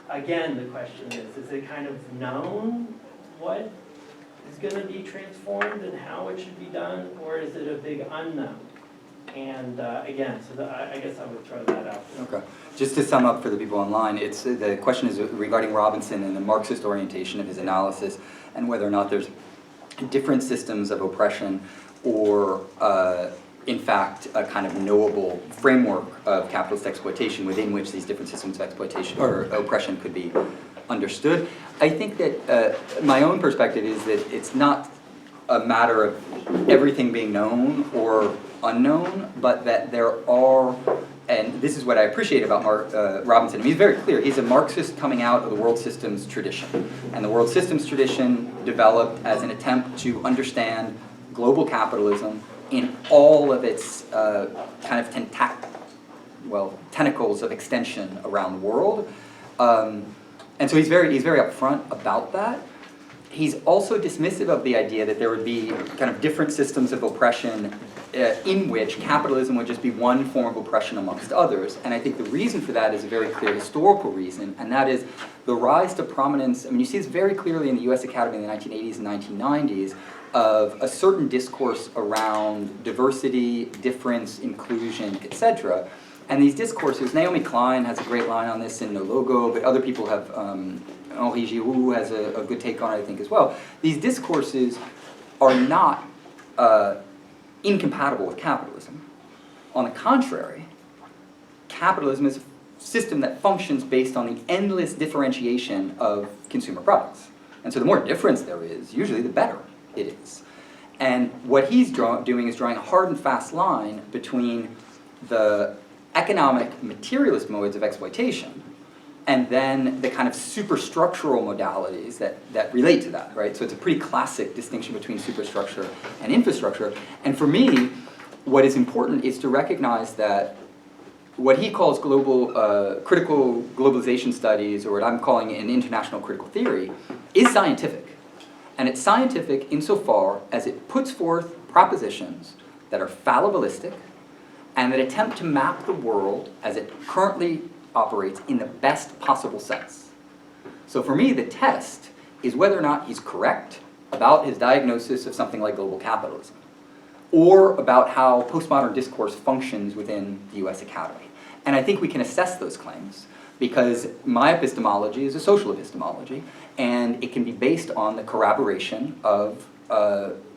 Again, the question is it kind of known what is going to be transformed and how it should be done, or is it a big unknown? And again, so I guess I would throw that out there. Okay. Just to sum up for the people online, it's the question is regarding Robinson and the Marxist orientation of his analysis, and whether or not there's different systems of oppression, or in fact a kind of knowable framework of capitalist exploitation within which these different systems of exploitation or oppression could be understood. I think that my own perspective is that it's not a matter of everything being known or unknown, but that there are, and this is what I appreciate about Robinson. I mean, he's very clear. He's a Marxist coming out of the world systems tradition. And the world systems tradition developed as an attempt to understand global capitalism in all of its kind of tentacles of extension around the world. And so he's very upfront about that. He's also dismissive of the idea that there would be kind of different systems of oppression in which capitalism would just be one form of oppression amongst others. And I think the reason for that is a very clear historical reason, and that is the rise to prominence. I mean, you see this very clearly in the US Academy in the 1980s and 1990s, of a certain discourse around diversity, difference, inclusion, etc. And these discourses, Naomi Klein has a great line on this in No Logo, but other people have, Henri Giroux has a good take on it, I think, as well. These discourses are not incompatible with capitalism. On the contrary, capitalism is a system that functions based on the endless differentiation of consumer products. And so the more difference there is, usually the better it is. And what he's doing is drawing a hard and fast line between the economic materialist modes of exploitation and then the kind of superstructural modalities that relate to that, right? So it's a pretty classic distinction between superstructure and infrastructure. And for me, what is important is to recognize that what he calls critical globalization studies, or what I'm calling an international critical theory, is scientific. And it's scientific insofar as it puts forth propositions that are fallibilistic and that attempt to map the world as it currently operates in the best possible sense. So for me, the test is whether or not he's correct about his diagnosis of something like global capitalism, or about how postmodern discourse functions within the US Academy. And I think we can assess those claims, because my epistemology is a social epistemology, and it can be based on the corroboration of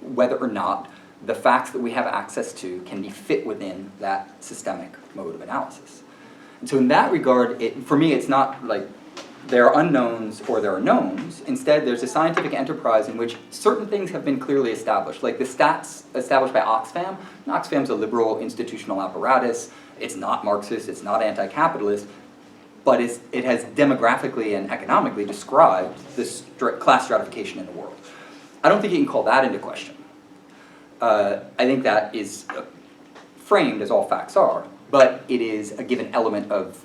whether or not the facts that we have access to can be fit within that systemic mode of analysis. And so in that regard, for me, it's not like there are unknowns or there are knowns. Instead, there's a scientific enterprise in which certain things have been clearly established, like the stats established by Oxfam. Oxfam's a liberal institutional apparatus. It's not Marxist, it's not anti-capitalist, but it has demographically and economically described this class stratification in the world. I don't think you can call that into question. I think that is framed as all facts are, but it is a given element of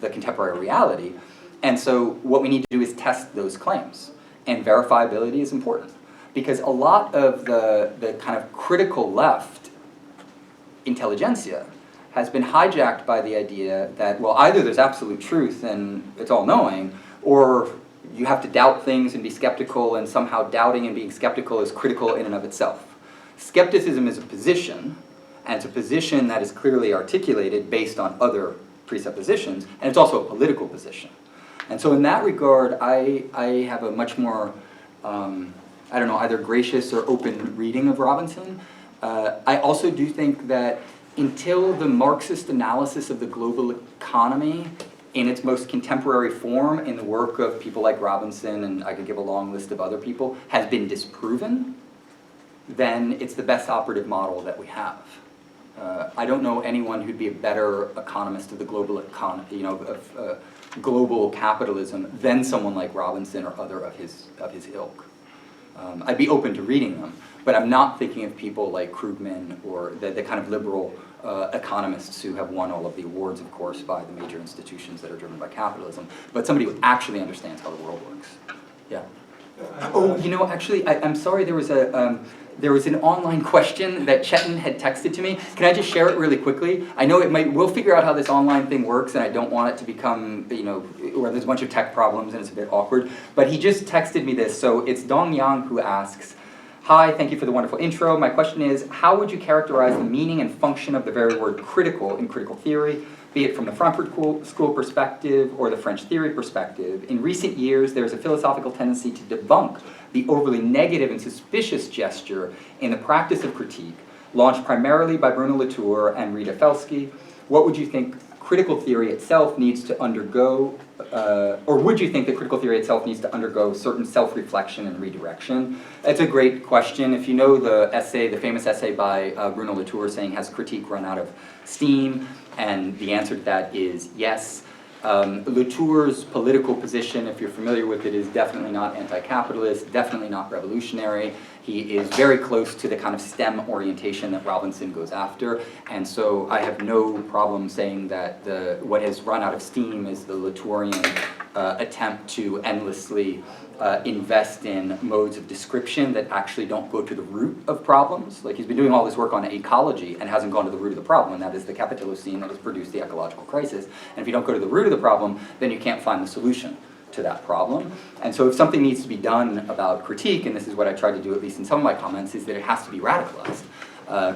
the contemporary reality. And so what we need to do is test those claims. And verifiability is important, because a lot of the kind of critical left intelligentsia has been hijacked by the idea that, well, either there's absolute truth and it's all-knowing, or you have to doubt things and be skeptical, and somehow doubting and being skeptical is critical in and of itself. Skepticism is a position, and it's a position that is clearly articulated based on other presuppositions, and it's also a political position. And so in that regard, I have a much more, either gracious or open reading of Robinson. I also do think that until the Marxist analysis of the global economy in its most contemporary form, in the work of people like Robinson, and I could give a long list of other people, has been disproven, then it's the best operative model that we have. I don't know anyone who'd be a better economist of the global economy, of global capitalism than someone like Robinson or other of his ilk. I'd be open to reading them, but I'm not thinking of people like Krugman or the kind of liberal economists who have won all of the awards, of course, by the major institutions that are driven by capitalism, but somebody who actually understands how the world works. Yeah. Oh, actually, I'm sorry, there was an online question that Chetan had texted to me. Can I just share it really quickly? I know we'll figure out how this online thing works, and I don't want it to become, where there's a bunch of tech problems and it's a bit awkward. But he just texted me this. So it's Dong Yang who asks, Hi, thank you for the wonderful intro. My question is, how would you characterize the meaning and function of the very word critical in critical theory, be it from the Frankfurt School perspective or the French theory perspective? In recent years, there is a philosophical tendency to debunk the overly negative and suspicious gesture in the practice of critique, launched primarily by Bruno Latour and Rita Felsky. What would you think critical theory itself needs to undergo, or would you think that critical theory itself needs to undergo certain self-reflection and redirection? That's a great question. If you know the essay, the famous essay by Bruno Latour saying, has critique run out of steam? And the answer to that is yes. Latour's political position, if you're familiar with it, is definitely not anti-capitalist, definitely not revolutionary. He is very close to the kind of STEM orientation that Robinson goes after, and so I have no problem saying that what has run out of steam is the Latourian attempt to endlessly invest in modes of description that actually don't go to the root of problems. Like, he's been doing all this work on ecology and hasn't gone to the root of the problem, and that is the Capitalocene that has produced the ecological crisis. And if you don't go to the root of the problem, then you can't find the solution to that problem. And so if something needs to be done about critique, and this is what I try to do at least in some of my comments, is that it has to be radicalized.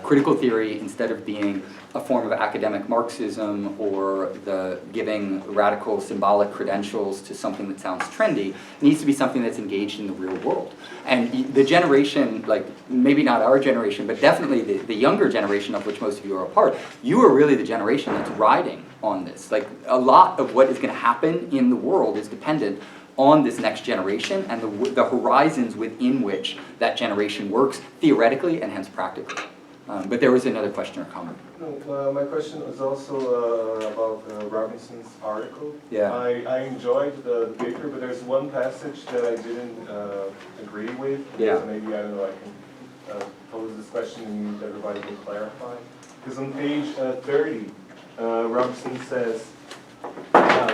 Critical theory, instead of being a form of academic Marxism or the giving radical symbolic credentials to something that sounds trendy, needs to be something that's engaged in the real world. And the generation, like maybe not our generation, but definitely the younger generation of which most of you are a part, you are really the generation that's riding on this. Like, a lot of what is going to happen in the world is dependent on this next generation and the horizons within which that generation works theoretically and hence practically. But there was another question or comment. No, my question was also about Robinson's article. Yeah. I enjoyed the paper, but there's one passage that I didn't agree with. Yeah. So maybe, I don't know, I can pose this question and everybody can clarify. Because on page 30, Robinson says,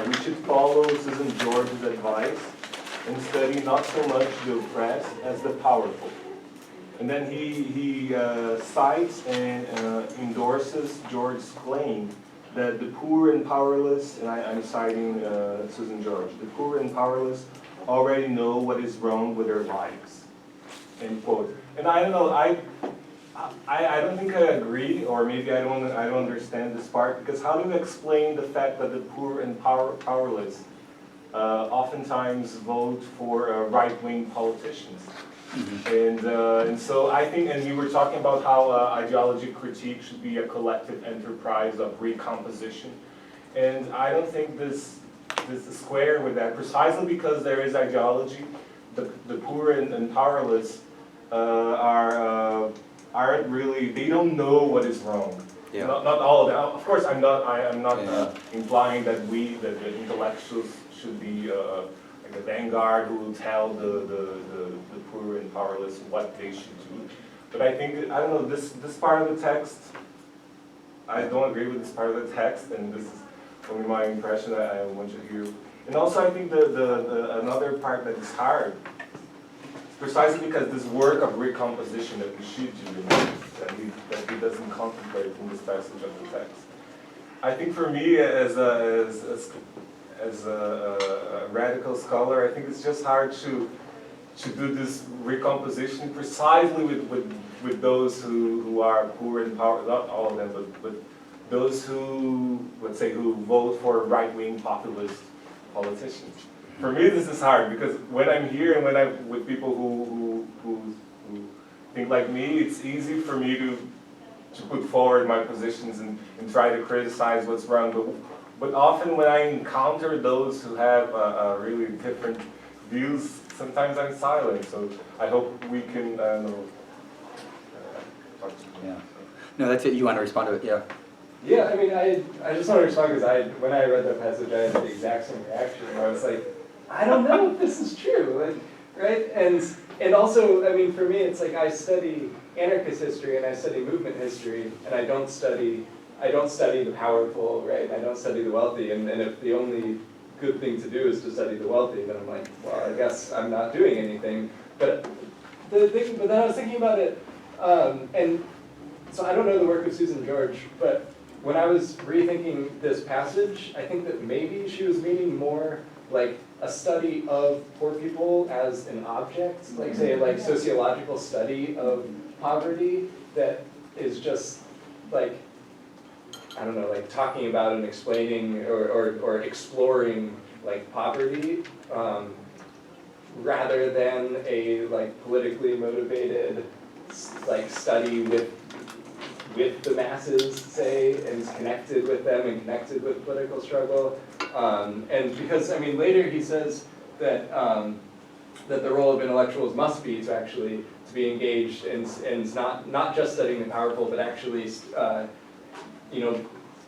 we should follow Susan George's advice and study not so much the oppressed as the powerful. And then he cites and endorses George's claim that the poor and powerless, and I'm citing Susan George, the poor and powerless already know what is wrong with their lives, end quote. And I don't know, I don't think I agree, or maybe I don't understand this part, because how do you explain the fact that the poor and powerless oftentimes vote for right-wing politicians? And so I think, and we were talking about how ideology critique should be a collective enterprise of recomposition, and I don't think this is square with that, precisely because there is ideology. The poor and powerless aren't really, they don't know what is wrong. Yeah. Not all of them. Of course, I'm not implying that the intellectuals should be like the vanguard who will tell the poor and powerless what they should do. But I think, I don't know, this part of the text, I don't agree with this part of the text, and this is only my impression that I want you to hear. And also I think another part that is hard, precisely because this work of recomposition that we should do, that he doesn't contemplate in this passage of the text. I think for me, as a radical scholar, I think it's just hard to do this recomposition precisely with those who are poor and powerless, not all of them, but those who, let's say, who vote for right-wing populist politicians. For me, this is hard, because when I'm here and when I'm with people who think like me, it's easy for me to put forward my positions and try to criticize what's wrong. But often when I encounter those who have really different views, sometimes I'm silent. So I hope we can, I don't know, talk to them. Yeah. No, that's it. You want to respond to it? Yeah. Yeah, I mean, I just want to respond because when I read that passage, I had the exact same reaction. Where I was like, I don't know if this is true, like, right? And also, I mean, for me, it's like I study anarchist history and I study movement history, and I don't study the powerful, right? I don't study the wealthy, and if the only good thing to do is to study the wealthy, then I'm like, well, I guess I'm not doing anything. But then I was thinking about it, and so I don't know the work of Susan George, but when I was rethinking this passage, I think that maybe she was meaning more like a study of poor people as an object, like say like sociological study of poverty that is just like, I don't know, like talking about and explaining or exploring like poverty, rather than a like politically motivated like study with the masses, say, and is connected with them and connected with political struggle. And because, I mean, later he says that that the role of intellectuals must be to actually to be engaged and not just studying the powerful, but actually you know,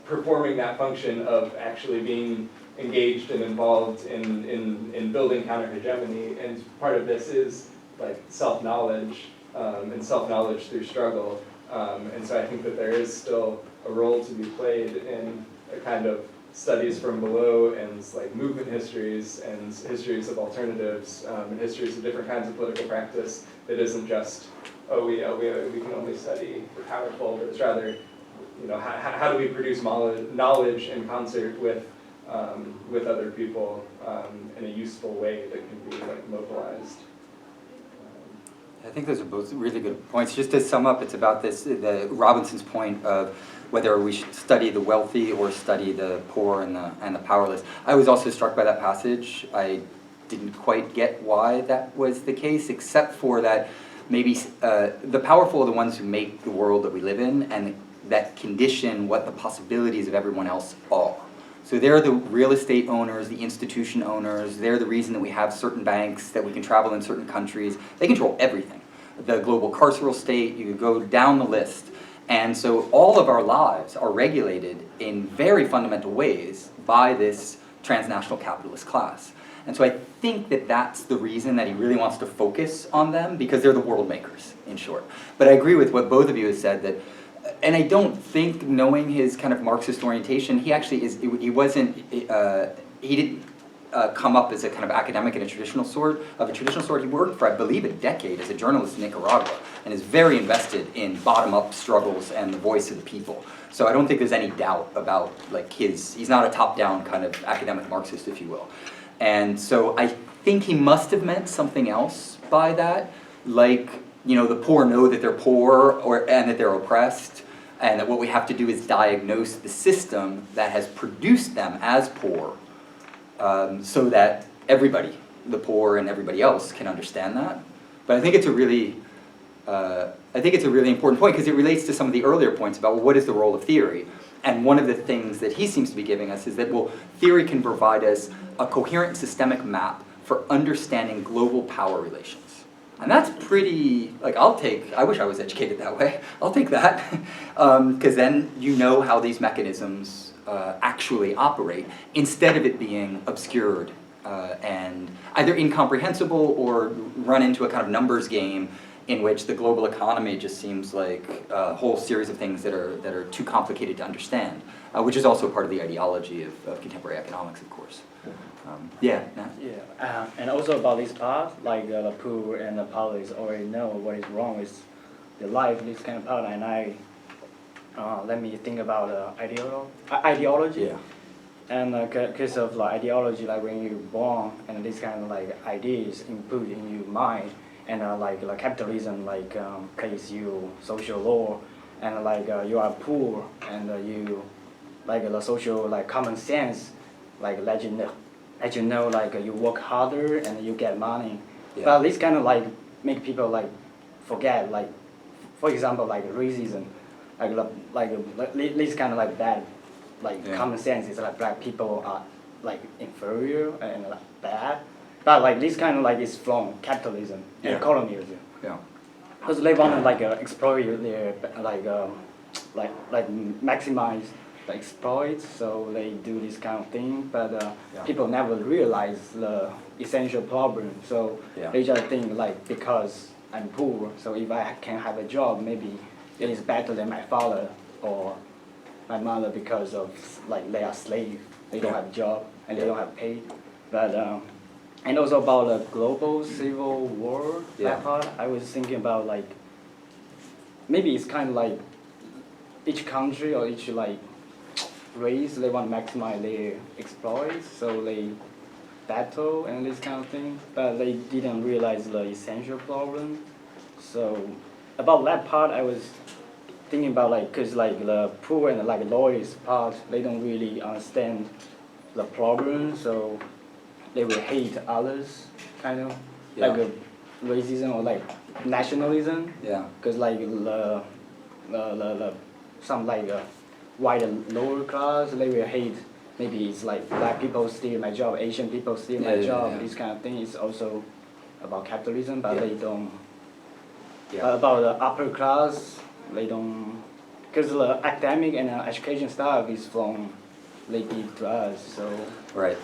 performing that function of actually being engaged and involved in building counter-hegemony. And part of this is like self-knowledge and self-knowledge through struggle. And so I think that there is still a role to be played in a kind of studies from below and like movement histories and histories of alternatives and histories of different kinds of political practice that isn't just, oh, we can only study the powerful, but it's rather, you know, how do we produce knowledge in concert with other people in a useful way that can be like mobilized. I think those are both really good points. Just to sum up, it's about this, the Robinson's point of whether we should study the wealthy or study the poor and the powerless. I was also struck by that passage. I didn't quite get why that was the case, except for that maybe the powerful are the ones who make the world that we live in and that condition what the possibilities of everyone else are. So they're the real estate owners, the institution owners, they're the reason that we have certain banks, that we can travel in certain countries. They control everything. The global carceral state, you could go down the list. And so all of our lives are regulated in very fundamental ways by this transnational capitalist class. And so I think that that's the reason that he really wants to focus on them, because they're the world makers, in short. But I agree with what both of you have said, that and I don't think, knowing his kind of Marxist orientation, he actually is, he wasn't, he didn't come up as a kind of academic in a traditional sort. He worked for, I believe, a decade as a journalist in Nicaragua and is very invested in bottom-up struggles and the voice of the people. So I don't think there's any doubt about like he's not a top-down kind of academic Marxist, if you will. And so I think he must have meant something else by that, like, you know, the poor know that they're poor and that they're oppressed, and that what we have to do is diagnose the system that has produced them as poor, so that everybody, the poor and everybody else, can understand that. But I think it's a really important point, because it relates to some of the earlier points about, well, what is the role of theory? And one of the things that he seems to be giving us is that, well, theory can provide us a coherent systemic map for understanding global power relations. And that's pretty, like, I wish I was educated that way. I'll take that. Because then you know how these mechanisms actually operate, instead of it being obscured and either incomprehensible or run into a kind of numbers game in which the global economy just seems like a whole series of things that are too complicated to understand, which is also part of the ideology of contemporary economics, of course. Yeah. And also about this part, like the poor and the powerless already know what is wrong with the life, this kind of part, and let me think about ideology. Yeah. And case of like ideology, like when you're born, and this kind of like ideas input in your mind, and like capitalism, like case you social law, and like you are poor, and you like the social like common sense, like let you know like you work harder and you get money. Yeah. But this kind of like make people like forget, like for example like racism, like this kind of like bad, like common sense is like black people are like inferior and like bad. But like this kind of like is from capitalism and colonialism. Yeah. Because they want to like exploit their like maximize the exploits, so they do this kind of thing. But people never realize the essential problem. So they just think like, because I'm poor, so if I can have a job, maybe it is better than my father or my mother, because of like they are slave, they don't have a job and they don't have pay. But and also about the global civil war, that part, I was thinking about like, maybe it's kind of like each country or each like race, they want to maximize their exploits, so battle and this kind of thing, but they didn't realize the essential problem. So about that part, I was thinking about like, cause like the poor and like lawyers part, they don't really understand the problem, so they will hate others, kind of like racism or like nationalism. Yeah. Cause like the some like white and lower class, they will hate. Maybe it's like black people steal my job, Asian people steal my job. This kind of thing is also about capitalism, but they don't. About the upper class, they don't, because the academic and education stuff is from they give to us, so Right.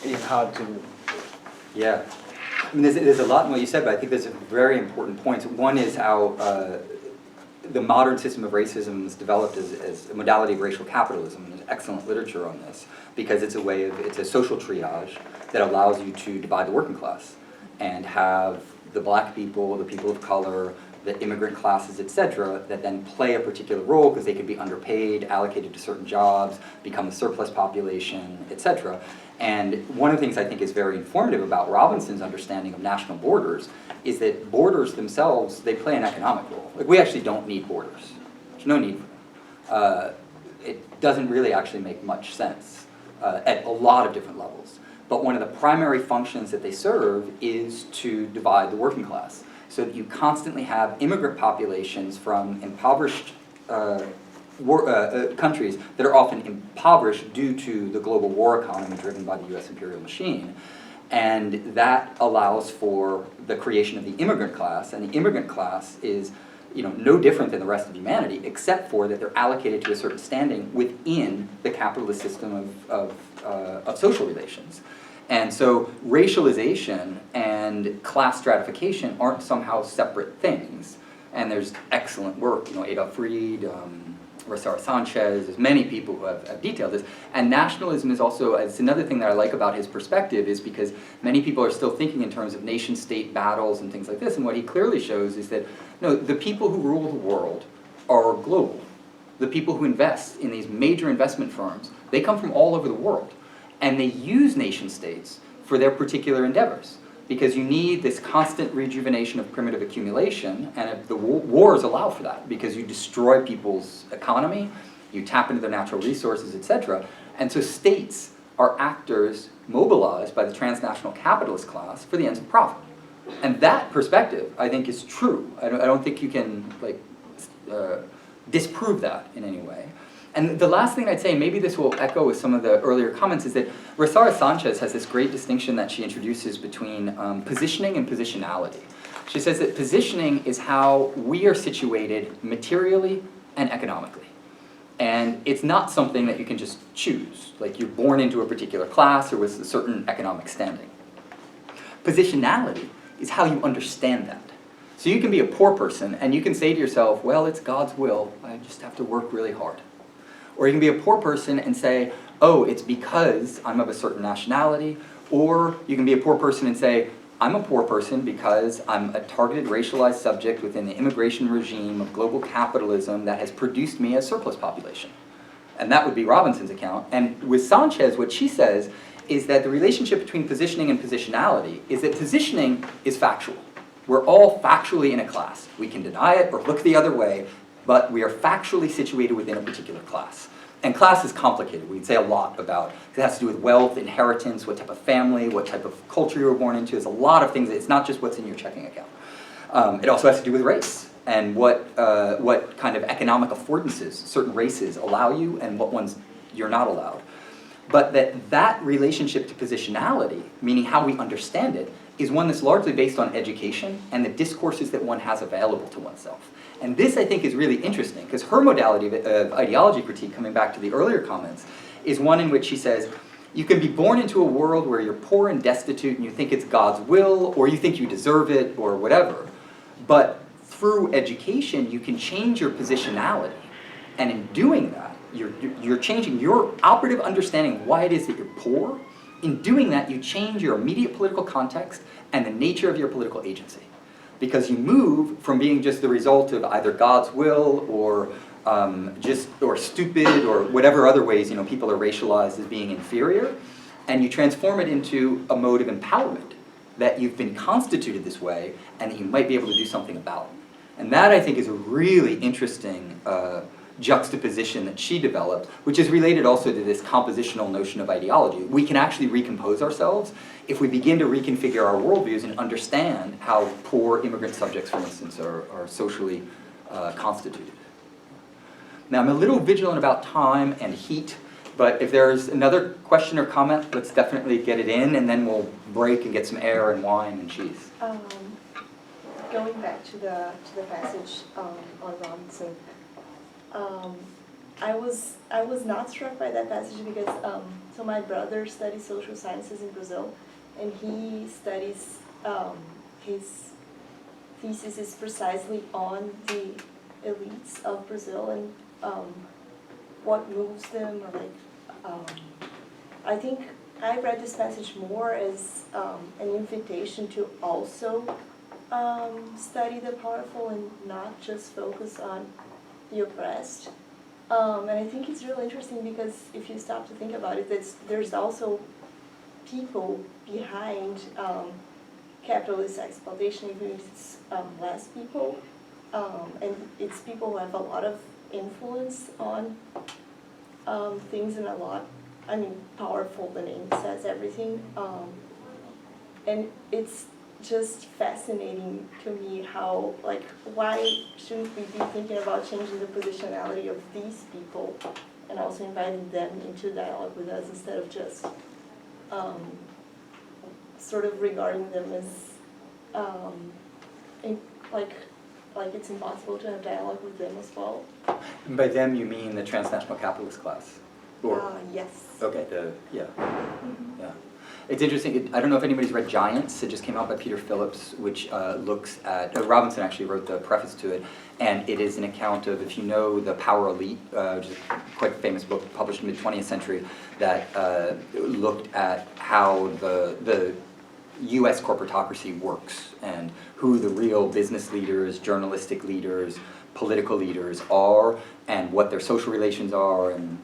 it's hard to. Yeah. I mean, there's a lot in what you said, but I think there's very important points. One is how the modern system of racism is developed as a modality of racial capitalism. There's excellent literature on this because it's it's a social triage that allows you to divide the working class and have the black people, the people of color, the immigrant classes, etc., that then play a particular role because they could be underpaid, allocated to certain jobs, become a surplus population, etc. And one of the things I think is very informative about Robinson's understanding of national borders is that borders themselves, they play an economic role. Like, we actually don't need borders. There's no need for them. It doesn't really actually make much sense at a lot of different levels. But one of the primary functions that they serve is to divide the working class, so that you constantly have immigrant populations from impoverished countries that are often impoverished due to the global war economy driven by the US imperial machine. And that allows for the creation of the immigrant class, and the immigrant class is no different than the rest of humanity, except for that they're allocated to a certain standing within the capitalist system of social relations. And so racialization and class stratification aren't somehow separate things. And there's excellent work, Adolf Fried, Rosario Sanchez, there's many people who have detailed this. And nationalism is also, it's another thing that I like about his perspective, is because many people are still thinking in terms of nation-state battles and things like this, and what he clearly shows is that, no, the people who rule the world are global. The people who invest in these major investment firms, they come from all over the world. And they use nation-states for their particular endeavors, because you need this constant rejuvenation of primitive accumulation, and the wars allow for that, because you destroy people's economy, you tap into their natural resources, etc. And so states are actors mobilized by the transnational capitalist class for the ends of profit. And that perspective, I think, is true. I don't think you can disprove that in any way. And the last thing I'd say, maybe this will echo with some of the earlier comments, is that Rosario Sanchez has this great distinction that she introduces between positioning and positionality. She says that positioning is how we are situated materially and economically. And it's not something that you can just choose, like you're born into a particular class or with a certain economic standing. Positionality is how you understand that. So you can be a poor person and you can say to yourself, well, it's God's will, I just have to work really hard. Or you can be a poor person and say, oh, it's because I'm of a certain nationality. Or you can be a poor person and say, I'm a poor person because I'm a targeted racialized subject within the immigration regime of global capitalism that has produced me a surplus population. And that would be Robinson's account. And with Sanchez, what she says is that the relationship between positioning and positionality is that positioning is factual. We're all factually in a class. We can deny it or look the other way, but we are factually situated within a particular class. And class is complicated. We'd say a lot about, it has to do with wealth, inheritance, what type of family, what type of culture you were born into. There's a lot of things. It's not just what's in your checking account. It also has to do with race and what kind of economic affordances certain races allow you and what ones you're not allowed. But that relationship to positionality, meaning how we understand it, is one that's largely based on education and the discourses that one has available to oneself. And this, I think, is really interesting, because her modality of ideology critique, coming back to the earlier comments, is one in which she says, you can be born into a world where you're poor and destitute and you think it's God's will, or you think you deserve it, or whatever. But through education, you can change your positionality. And in doing that, you're changing your operative understanding of why it is that you're poor. In doing that, you change your immediate political context and the nature of your political agency. Because you move from being just the result of either God's will or stupid or whatever other ways people are racialized as being inferior, and you transform it into a mode of empowerment, that you've been constituted this way and that you might be able to do something about it. And that, I think, is a really interesting juxtaposition that she developed, which is related also to this compositional notion of ideology. We can actually recompose ourselves if we begin to reconfigure our worldviews and understand how poor immigrant subjects, for instance, are socially constituted. Now, I'm a little vigilant about time and heat, but if there's another question or comment, let's definitely get it in, and then we'll break and get some air and wine and cheese. Going back to the passage on Robinson, I was not struck by that passage because so my brother studies social sciences in Brazil, and he studies his thesis is precisely on the elites of Brazil and what moves them, or like I think I read this passage more as an invitation to also study the powerful and not just focus on the oppressed. And I think it's really interesting because if you stop to think about it, there's also people behind capitalist exploitation, even if it's less people. And it's people who have a lot of influence on things and a lot, I mean, powerful, the name says everything. And it's just fascinating to me how, like, why shouldn't we be thinking about changing the positionality of these people and also inviting them into dialogue with us instead of just sort of regarding them as like it's impossible to have dialogue with them as well. And by them, you mean the transnational capitalist class? Or, Yes. okay, yeah. It's interesting, I don't know if anybody's read Giants, it just came out by Peter Phillips, which looks at, Robinson actually wrote the preface to it, and it is an account of, if you know The Power Elite, which is a quite famous book published in the mid-20th century, that looked at how the US corporatocracy works, and who the real business leaders, journalistic leaders, political leaders are, and what their social relations are, and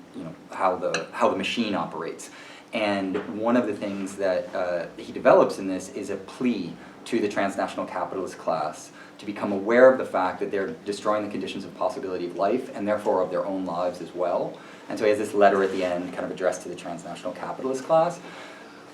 how the machine operates. And one of the things that he develops in this is a plea to the transnational capitalist class to become aware of the fact that they're destroying the conditions of possibility of life, and therefore of their own lives as well. And so he has this letter at the end kind of addressed to the transnational capitalist class,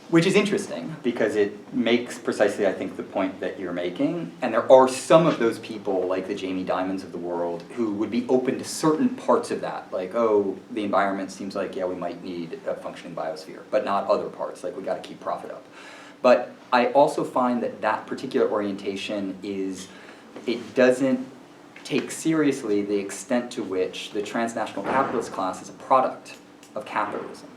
which is interesting because it makes precisely, I think, the point that you're making. And there are some of those people, like the Jamie Dimons of the world, who would be open to certain parts of that. Like, oh, the environment seems like, yeah, we might need a functioning biosphere, but not other parts, like we gotta keep profit up. But I also find that that particular orientation it doesn't take seriously the extent to which the transnational capitalist class is a product of capitalism.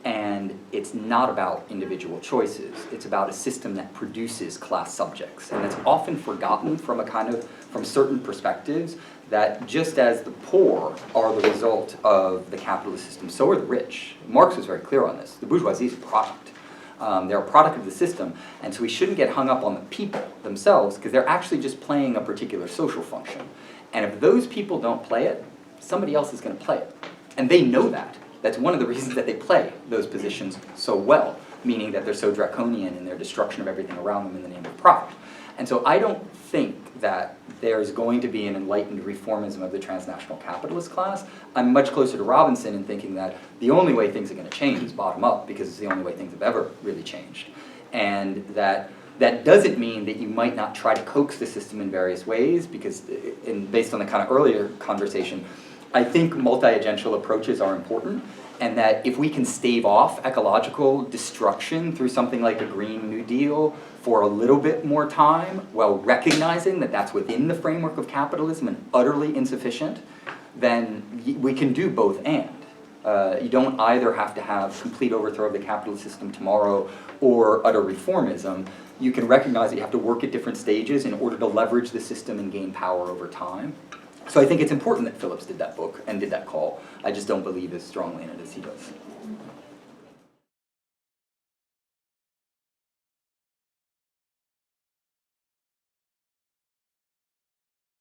And it's not about individual choices, it's about a system that produces class subjects. And it's often forgotten from certain perspectives that just as the poor are the result of the capitalist system, so are the rich. Marx was very clear on this. The bourgeoisie is a product. They're a product of the system, and so we shouldn't get hung up on the people themselves because they're actually just playing a particular social function. And if those people don't play it, somebody else is going to play it. And they know that. That's one of the reasons that they play those positions so well, meaning that they're so draconian in their destruction of everything around them in the name of profit. And so I don't think that there's going to be an enlightened reformism of the transnational capitalist class. I'm much closer to Robinson in thinking that the only way things are going to change is bottom up, because it's the only way things have ever really changed. And that doesn't mean that you might not try to coax the system in various ways, because based on the kind of earlier conversation, I think multi-agential approaches are important, and that if we can stave off ecological destruction through something like a Green New Deal for a little bit more time, while recognizing that that's within the framework of capitalism and utterly insufficient, then we can do both and. You don't either have to have complete overthrow of the capitalist system tomorrow or utter reformism. You can recognize that you have to work at different stages in order to leverage the system and gain power over time. So I think it's important that Phillips did that book and did that call. I just don't believe as strongly in it as he does.